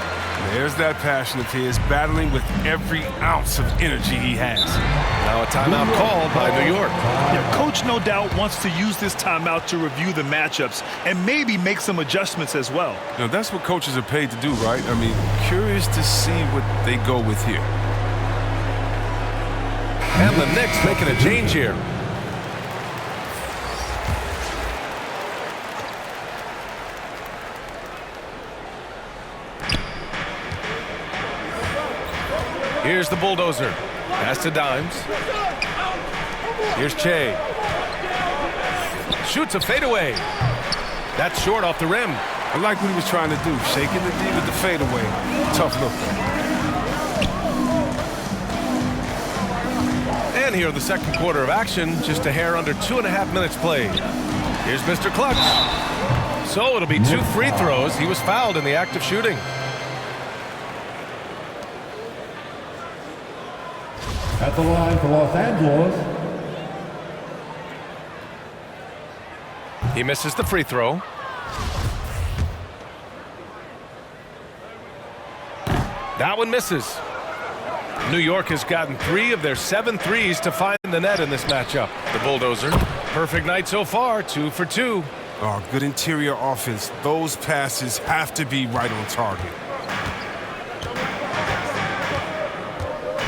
There's that passion of his, battling with every ounce of energy he has.
Now a timeout called by New York.
Yeah, Coach no doubt wants to use this timeout to review the matchups and maybe make some adjustments as well.
You know, that's what coaches are paid to do, right? I mean, curious to see what they go with here.
And the Knicks making a change here. Here's the bulldozer. Pass to Dimes. Here's Che. Shoots a fadeaway. That's short off the rim.
I like what he was trying to do. Shaking the D with the fadeaway. Tough look.
And here in the second quarter of action, just a hair under 2.5 minutes played. Here's Mr. Clutch. So it'll be 2 free throws. He was fouled in the act of shooting.
At the line for Los Angeles.
He misses the free throw. That one misses. New York has gotten 3 of their 7 threes to find the net in this matchup. The bulldozer. Perfect night so far, 2 for 2.
Oh, good interior offense. Those passes have to be right on target.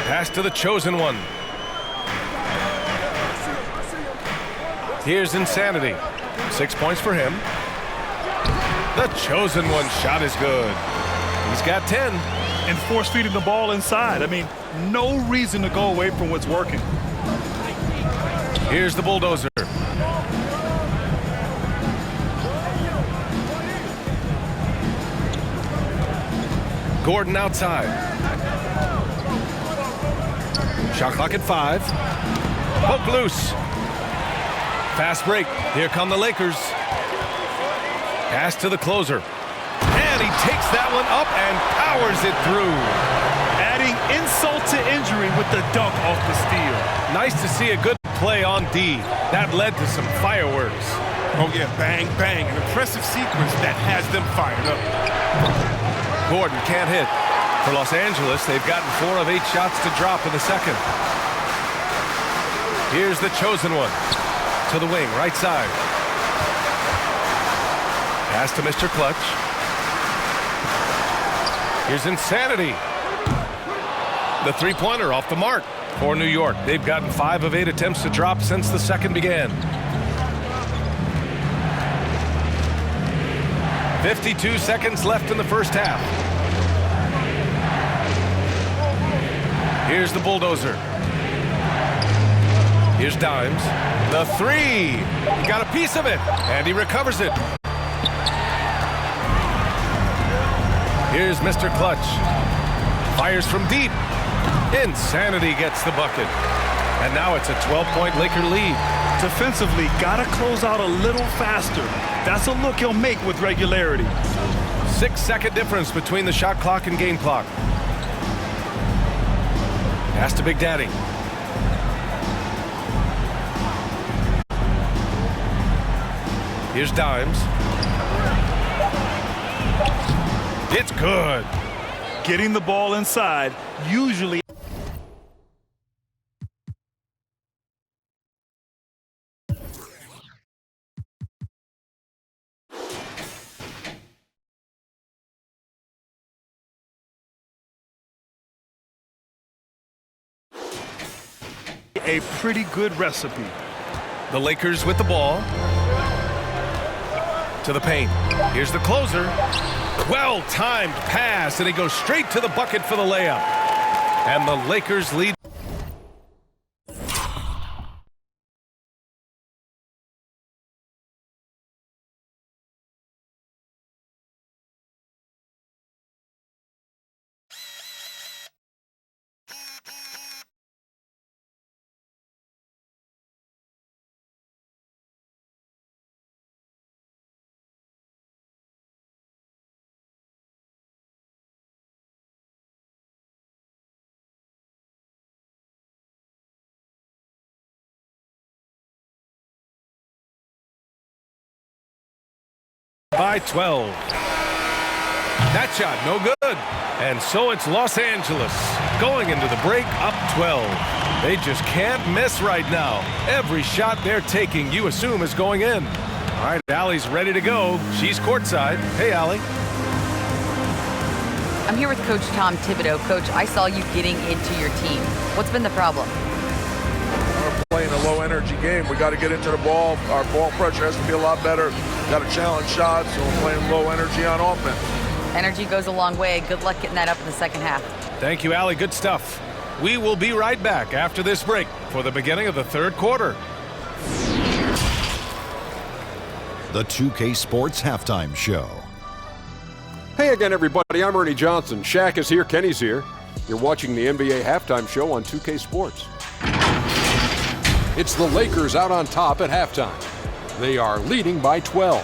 Pass to the chosen one. Here's Insanity. 6 points for him. The chosen one shot is good. He's got 10.
And force feeding the ball inside. I mean, no reason to go away from what's working.
Here's the bulldozer. Gordon outside. Shot clock at 5. Poke loose. Fast break. Here come the Lakers. Pass to the closer. And he takes that one up and powers it through.
Adding insult to injury with the dunk off the steal.
Nice to see a good play on D. That led to some fireworks.
Oh, yeah, bang, bang. An impressive sequence that has them fired up.
Gordon can't hit. For Los Angeles, they've gotten 4 of 8 shots to drop in the second. Here's the chosen one. To the wing, right side. Pass to Mr. Clutch. Here's Insanity. The three-pointer off the mark for New York. They've gotten 5 of 8 attempts to drop since the second began. 52 seconds left in the first half. Here's the bulldozer. Here's Dimes. The three. He got a piece of it, and he recovers it. Here's Mr. Clutch. Fires from deep. Insanity gets the bucket. And now it's a 12-point Laker lead.
Defensively, gotta close out a little faster. That's a look he'll make with regularity.
6-second difference between the shot clock and game clock. Pass to Big Daddy. Here's Dimes. It's good.
Getting the ball inside, usually. A pretty good recipe.
The Lakers with the ball. To the paint. Here's the closer. Well-timed pass, and he goes straight to the bucket for the layup. And the Lakers lead. By 12. That shot no good. And so it's Los Angeles going into the break up 12. They just can't miss right now. Every shot they're taking you assume is going in. All right, Allie's ready to go. She's courtside. Hey, Allie.
I'm here with Coach Tom Thibodeau. Coach, I saw you getting into your team. What's been the problem?
We're playing a low-energy game. We got to get into the ball. Our ball pressure has to be a lot better. Got to challenge shots, so we're playing low energy on offense.
Energy goes a long way. Good luck getting that up in the second half.
Thank you, Allie. Good stuff. We will be right back after this break for the beginning of the third quarter.
The 2K Sports Halftime Show.
Hey again, everybody. I'm Ernie Johnson. Shaq is here. Kenny's here. You're watching the NBA Halftime Show on 2K Sports. It's the Lakers out on top at halftime. They are leading by 12.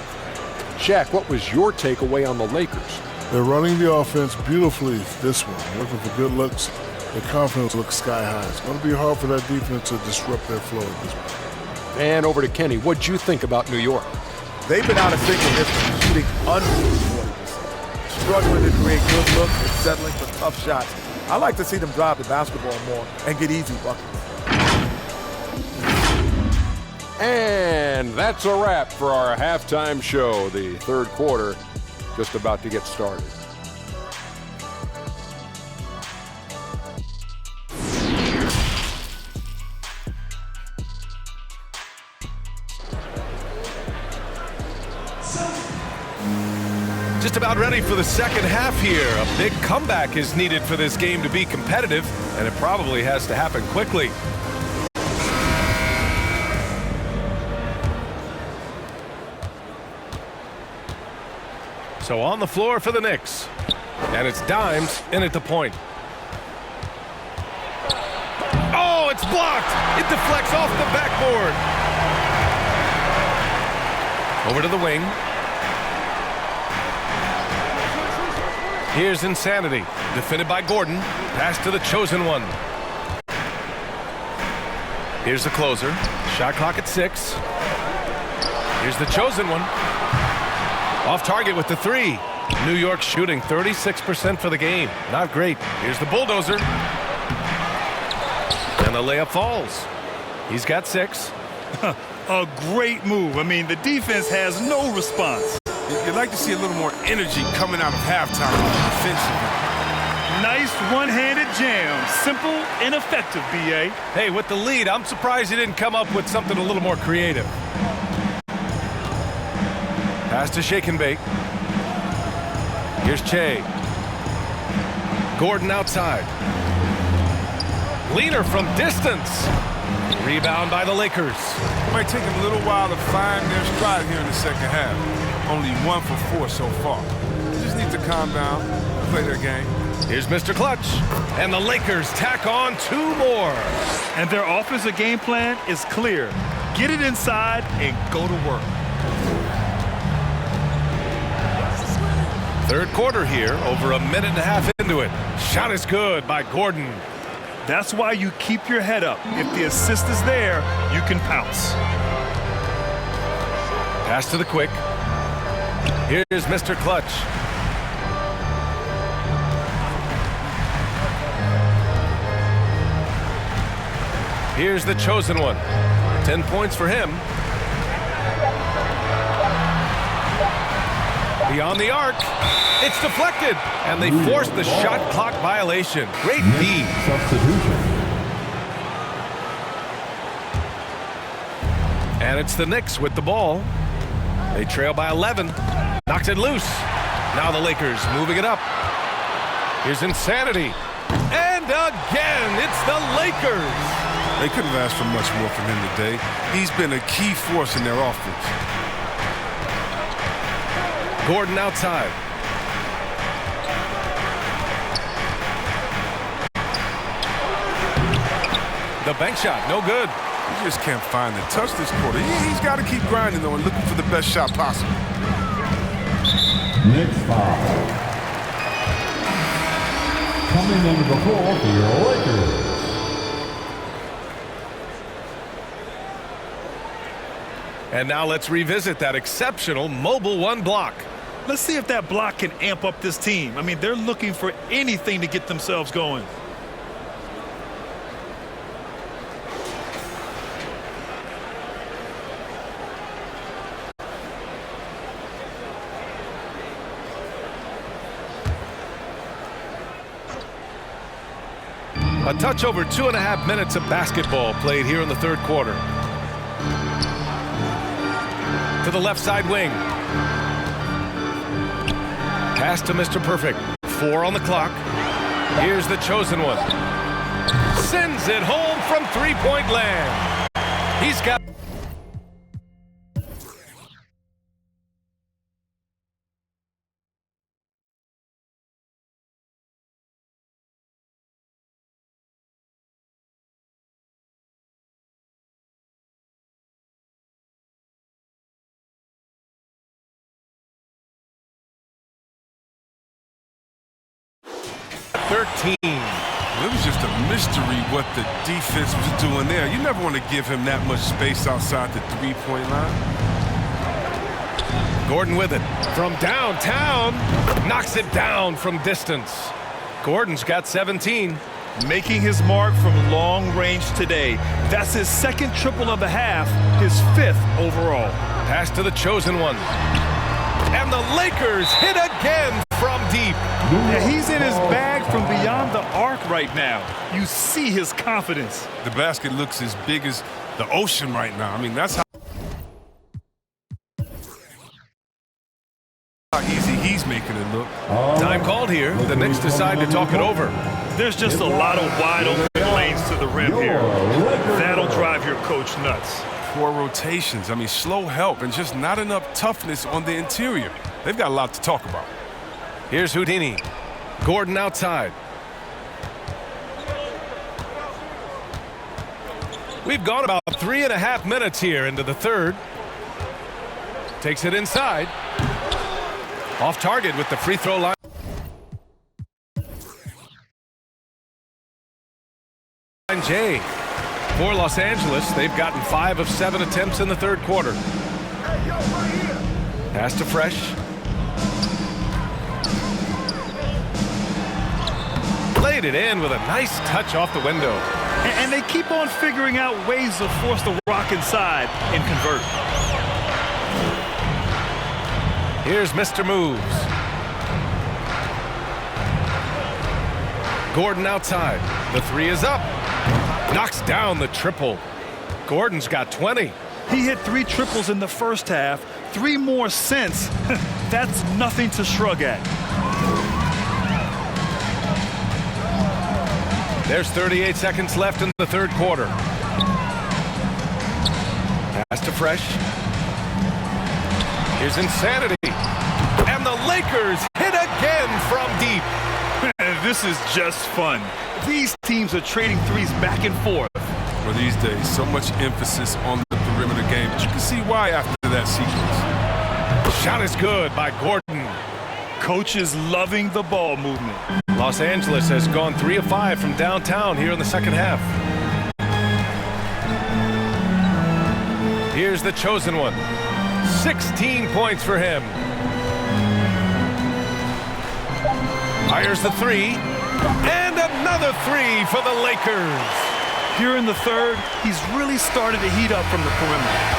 Shaq, what was your takeaway on the Lakers?
They're running the offense beautifully this one, looking for good looks. Their confidence looks sky high. It's going to be hard for that defense to disrupt their flow at this point.
And over to Kenny. What'd you think about New York?
They've been out of sync in this one, shooting under 40%. Struggling to create good looks and settling for tough shots. I like to see them drive the basketball more and get easy buckets.
And that's a wrap for our halftime show. The third quarter just about to get started.
Just about ready for the second half here. A big comeback is needed for this game to be competitive, and it probably has to happen quickly. So on the floor for the Knicks. And it's Dimes in at the point. Oh, it's blocked. It deflects off the backboard. Over to the wing. Here's Insanity. Defended by Gordon. Pass to the chosen one. Here's the closer. Shot clock at 6. Here's the chosen one. Off target with the three. New York shooting 36% for the game. Not great. Here's the bulldozer. And the layup falls. He's got 6.
A great move. I mean, the defense has no response.
You'd like to see a little more energy coming out of halftime defensively.
Nice one-handed jam. Simple and effective, B.A.
Hey, with the lead, I'm surprised he didn't come up with something a little more creative. Pass to Shake and Bake. Here's Che. Gordon outside. Leaner from distance. Rebound by the Lakers.
It might take them a little while to find their stride here in the second half. Only 1 for 4 so far. They just need to calm down and play their game.
Here's Mr. Clutch. And the Lakers tack on 2 more.
And their offensive game plan is clear. Get it inside and go to work.
Third quarter here, over a minute and a half into it. Shot is good by Gordon.
That's why you keep your head up. If the assist is there, you can pounce.
Pass to the quick. Here's Mr. Clutch. Here's the chosen one. 10 points for him. Beyond the arc. It's deflected. And they force the shot clock violation. Great D.
Substitution.
And it's the Knicks with the ball. They trail by 11. Knocks it loose. Now the Lakers moving it up. Here's Insanity. And again, it's the Lakers.
They couldn't have asked for much more from him today. He's been a key force in their offense.
Gordon outside. The bank shot, no good.
He just can't find the touch this quarter. He's got to keep grinding, though, and looking for the best shot possible.
Next foul. Coming under the floor for your Lakers.
And now let's revisit that exceptional mobile 1 block.
Let's see if that block can amp up this team. I mean, they're looking for anything to get themselves going.
A touch over 2.5 minutes of basketball played here in the third quarter. To the left side wing. Pass to Mr. Perfect. 4 on the clock. Here's the chosen one. Sends it home from three-point land. He's got...
It was just a mystery what the defense was doing there. You never want to give him that much space outside the three-point line.
Gordon with it from downtown. Knocks it down from distance. Gordon's got 17.
Making his mark from long range today. That's his second triple of the half, his 5th overall.
Pass to the chosen one. And the Lakers hit again from deep.
Yeah, he's in his bag from beyond the arc right now. You see his confidence.
The basket looks as big as the ocean right now. I mean, that's how easy he's making it look.
Time called here. The Knicks decide to talk it over.
There's just a lot of wide open lanes to the rim here. That'll drive your coach nuts.
Poor rotations. I mean, slow help and just not enough toughness on the interior. They've got a lot to talk about.
Here's Houdini. Gordon outside. We've gone about 3.5 minutes here into the third. Takes it inside. Off target with the free throw line. Jay. For Los Angeles, they've gotten 5 of 7 attempts in the third quarter. Pass to Fresh. Laid it in with a nice touch off the window.
And they keep on figuring out ways to force the rock inside and convert.
Here's Mr. Moves. Gordon outside. The three is up. Knocks down the triple. Gordon's got 20.
He hit 3 triples in the first half, 3 more since. That's nothing to shrug at.
There's 38 seconds left in the third quarter. Pass to Fresh. Here's insanity. And the Lakers hit again from deep.
This is just fun. These teams are trading threes back and forth.
For these days, so much emphasis on the perimeter game, but you can see why after that sequence.
Shot is good by Gordon.
Coach is loving the ball movement.
Los Angeles has gone 3 of 5 from downtown here in the second half. Here's the chosen one. 16 points for him. Fires the three. And another three for the Lakers.
Here in the third, he's really started to heat up from the perimeter.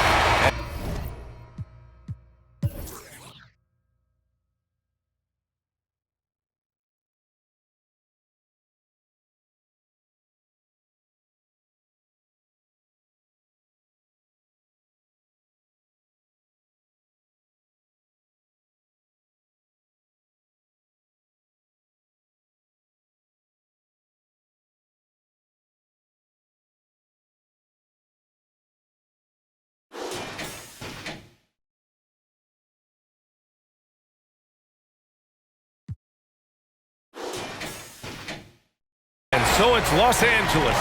So it's Los Angeles,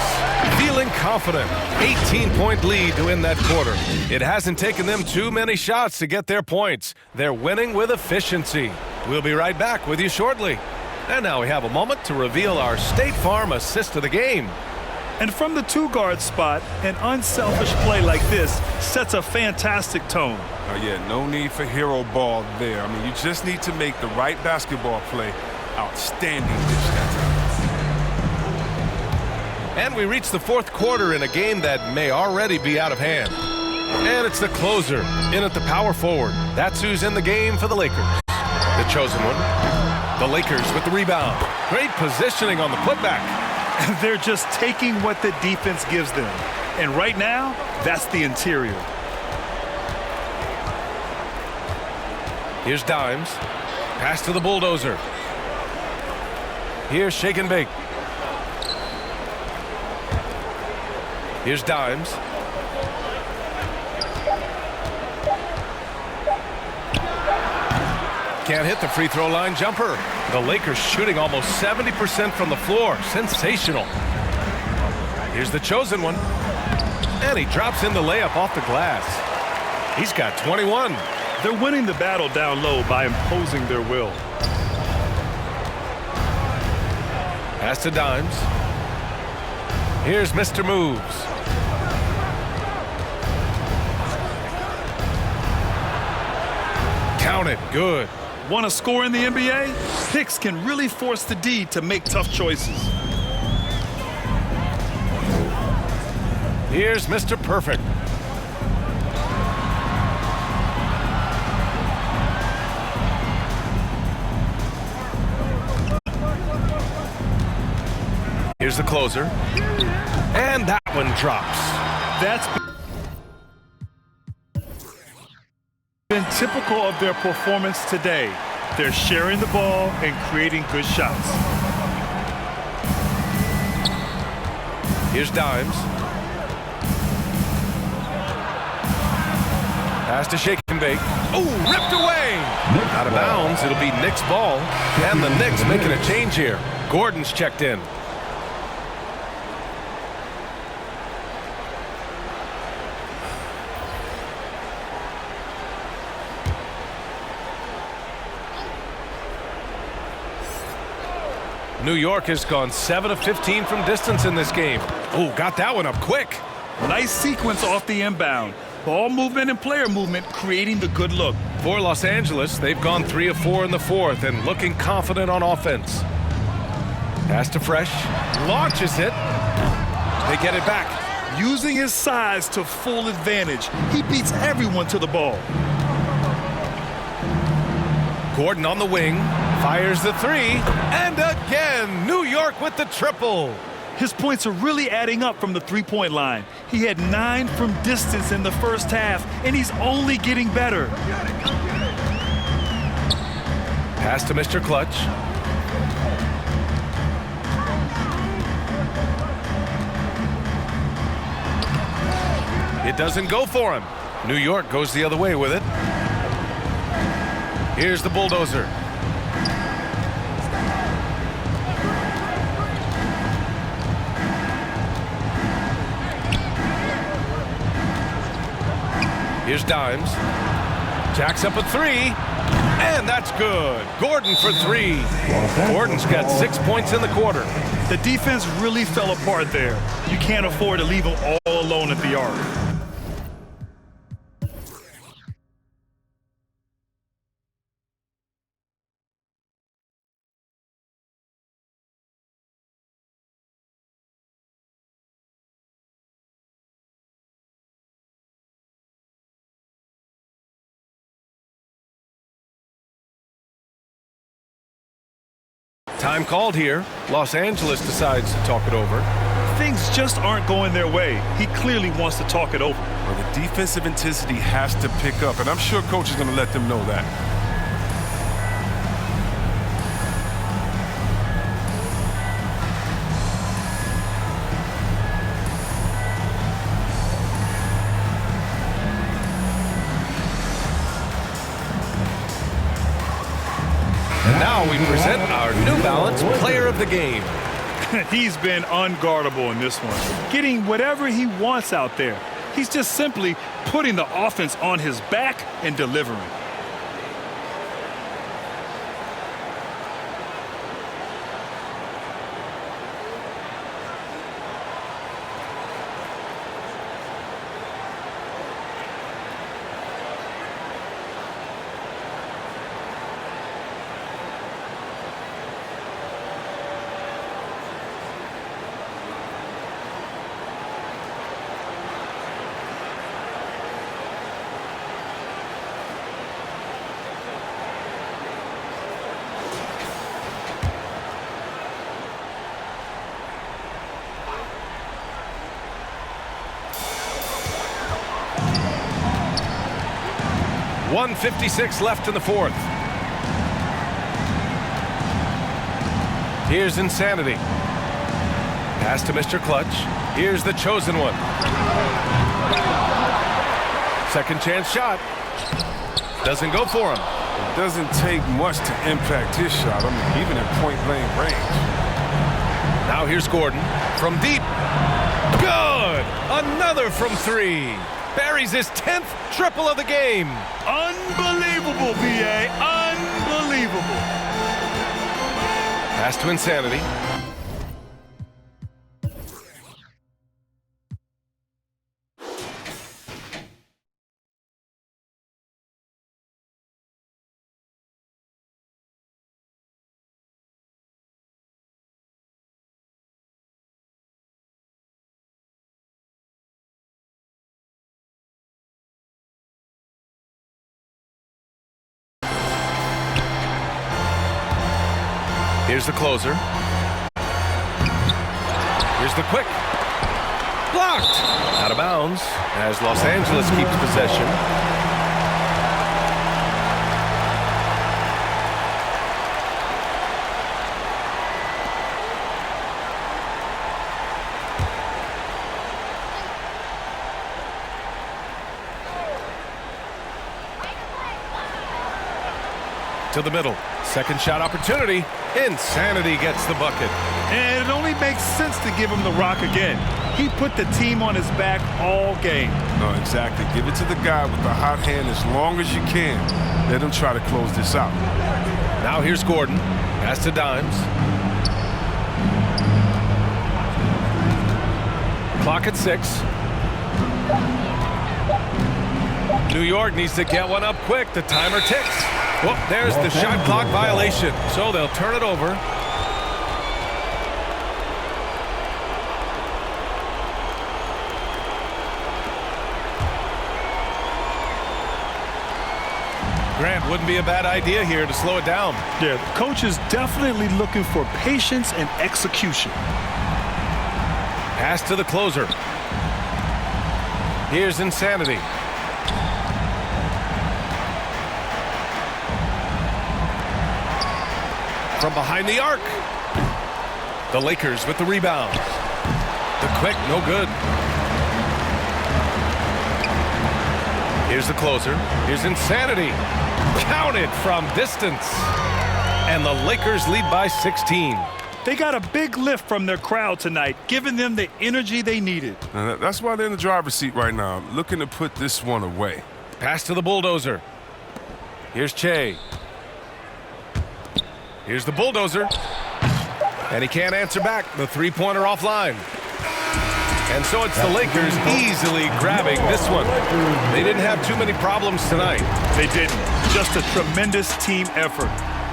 feeling confident. 18-point lead to win that quarter. It hasn't taken them too many shots to get their points. They're winning with efficiency. We'll be right back with you shortly. And now we have a moment to reveal our State Farm assist of the game.
And from the 2-guard spot, an unselfish play like this sets a fantastic tone.
Oh, yeah, no need for hero ball there. I mean, you just need to make the right basketball play. Outstanding dish that time.
And we reach the fourth quarter in a game that may already be out of hand. And it's the closer, in at the power forward. That's who's in the game for the Lakers. The chosen one. The Lakers with the rebound. Great positioning on the putback.
They're just taking what the defense gives them. And right now, that's the interior.
Here's Dimes. Pass to the bulldozer. Here's Shake and Bake. Here's Dimes. Can't hit the free throw line jumper. The Lakers shooting almost 70% from the floor. Sensational. Here's the chosen one. And he drops in the layup off the glass. He's got 21.
They're winning the battle down low by imposing their will.
Pass to Dimes. Here's Mr. Moves. Count it. Good.
Want to score in the NBA? Picks can really force the D to make tough choices.
Here's Mr. Perfect. Here's the closer. And that one drops.
That's been typical of their performance today. They're sharing the ball and creating good shots.
Here's Dimes. Pass to Shake and Bake. Oh, ripped away. Out of bounds. It'll be Knicks ball. And the Knicks making a change here. Gordon's checked in. New York has gone 7 of 15 from distance in this game. Oh, got that one up quick.
Nice sequence off the inbound. Ball movement and player movement creating the good look.
For Los Angeles, they've gone 3 of 4 in the fourth and looking confident on offense. Pass to Fresh. Launches it. They get it back.
Using his size to full advantage. He beats everyone to the ball.
Gordon on the wing. Fires the three. And again, New York York with the triple.
His points are really adding up from the three-point line. He had 9 from distance in the first half, and he's only getting better.
Pass to Mr. Clutch. It doesn't go for him. New York goes the other way with it. Here's the bulldozer. Here's Dimes. Jacks up a 3. And that's good. Gordon for 3. Gordon's got 6 points in the quarter.
The defense really fell apart there. You can't afford to leave them all alone at the arc.
Time called here. Los Angeles decides to talk it over.
Things just aren't going their way. He clearly wants to talk it over.
Well, the defensive intensity has to pick up, and I'm sure coach is going to let them know that.
And now we present our New Balance Player of the Game.
He's been unguardable in this one, getting whatever he wants out there. He's just simply putting the offense on his back and delivering.
.156 left in the fourth. Here's Insanity. Pass to Mr. Clutch. Here's the chosen one. Second chance shot. Doesn't go for him.
It doesn't take much to impact his shot. I mean, even in point-blank range.
Now here's Gordon from deep. Good! Another from 3. Buries his 10th triple of the game.
Unbelievable, B.A. Unbelievable.
Pass to Insanity. Here's the closer. Here's the quick. Blocked! Out of bounds as Los Angeles keeps possession. To the middle. Second shot opportunity. Insanity gets the bucket.
And it only makes sense to give him the rock again. He put the team on his back all game.
No, exactly. Give it to the guy with the hot hand as long as you can. Let him try to close this out.
Now here's Gordon. Pass to Dimes. Clock at 6. New York needs to get one up quick. The timer ticks. Well, there's the shot clock violation. So they'll turn it over. Grant, wouldn't be a bad idea here to slow it down.
Yeah, the coach is definitely looking for patience and execution.
Pass to the closer. Here's Insanity. From behind the arc. The Lakers with the rebound. The quick, no good. Here's the closer. Here's Insanity. Counted from distance. And the Lakers lead by 16.
They got a big lift from their crowd tonight, giving them the energy they needed.
That's why they're in the driver's seat right now, looking to put this one away.
Pass to the bulldozer. Here's Che. Here's the bulldozer. And he can't answer back. The three-pointer offline. And so it's the Lakers easily grabbing this one. They didn't have too many problems tonight.
They didn't. Just a tremendous team effort.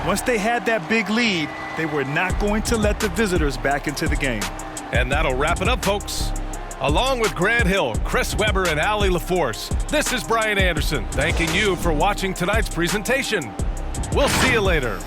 Once they had that big lead, they were not going to let the visitors back into the game.
And that'll wrap it up, folks. Along with Grant Hill, Chris Webber, and Allie LaForce, this is Brian Anderson thanking you for watching tonight's presentation. We'll see you later.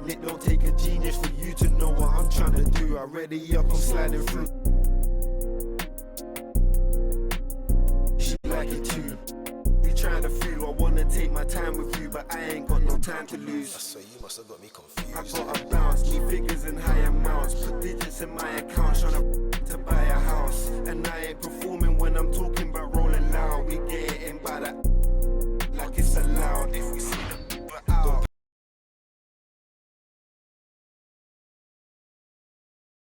And it don't take a genius for you to know what I'm trying to do. Already up, I'm sliding through. back at you. We trying to feel, I wanna take my time with you, but I ain't got no time to lose.
So you must have got me confused.
I gotta bounce, need figures in high amounts, put digits in my account, trying to buy a house. And I ain't performing when I'm talking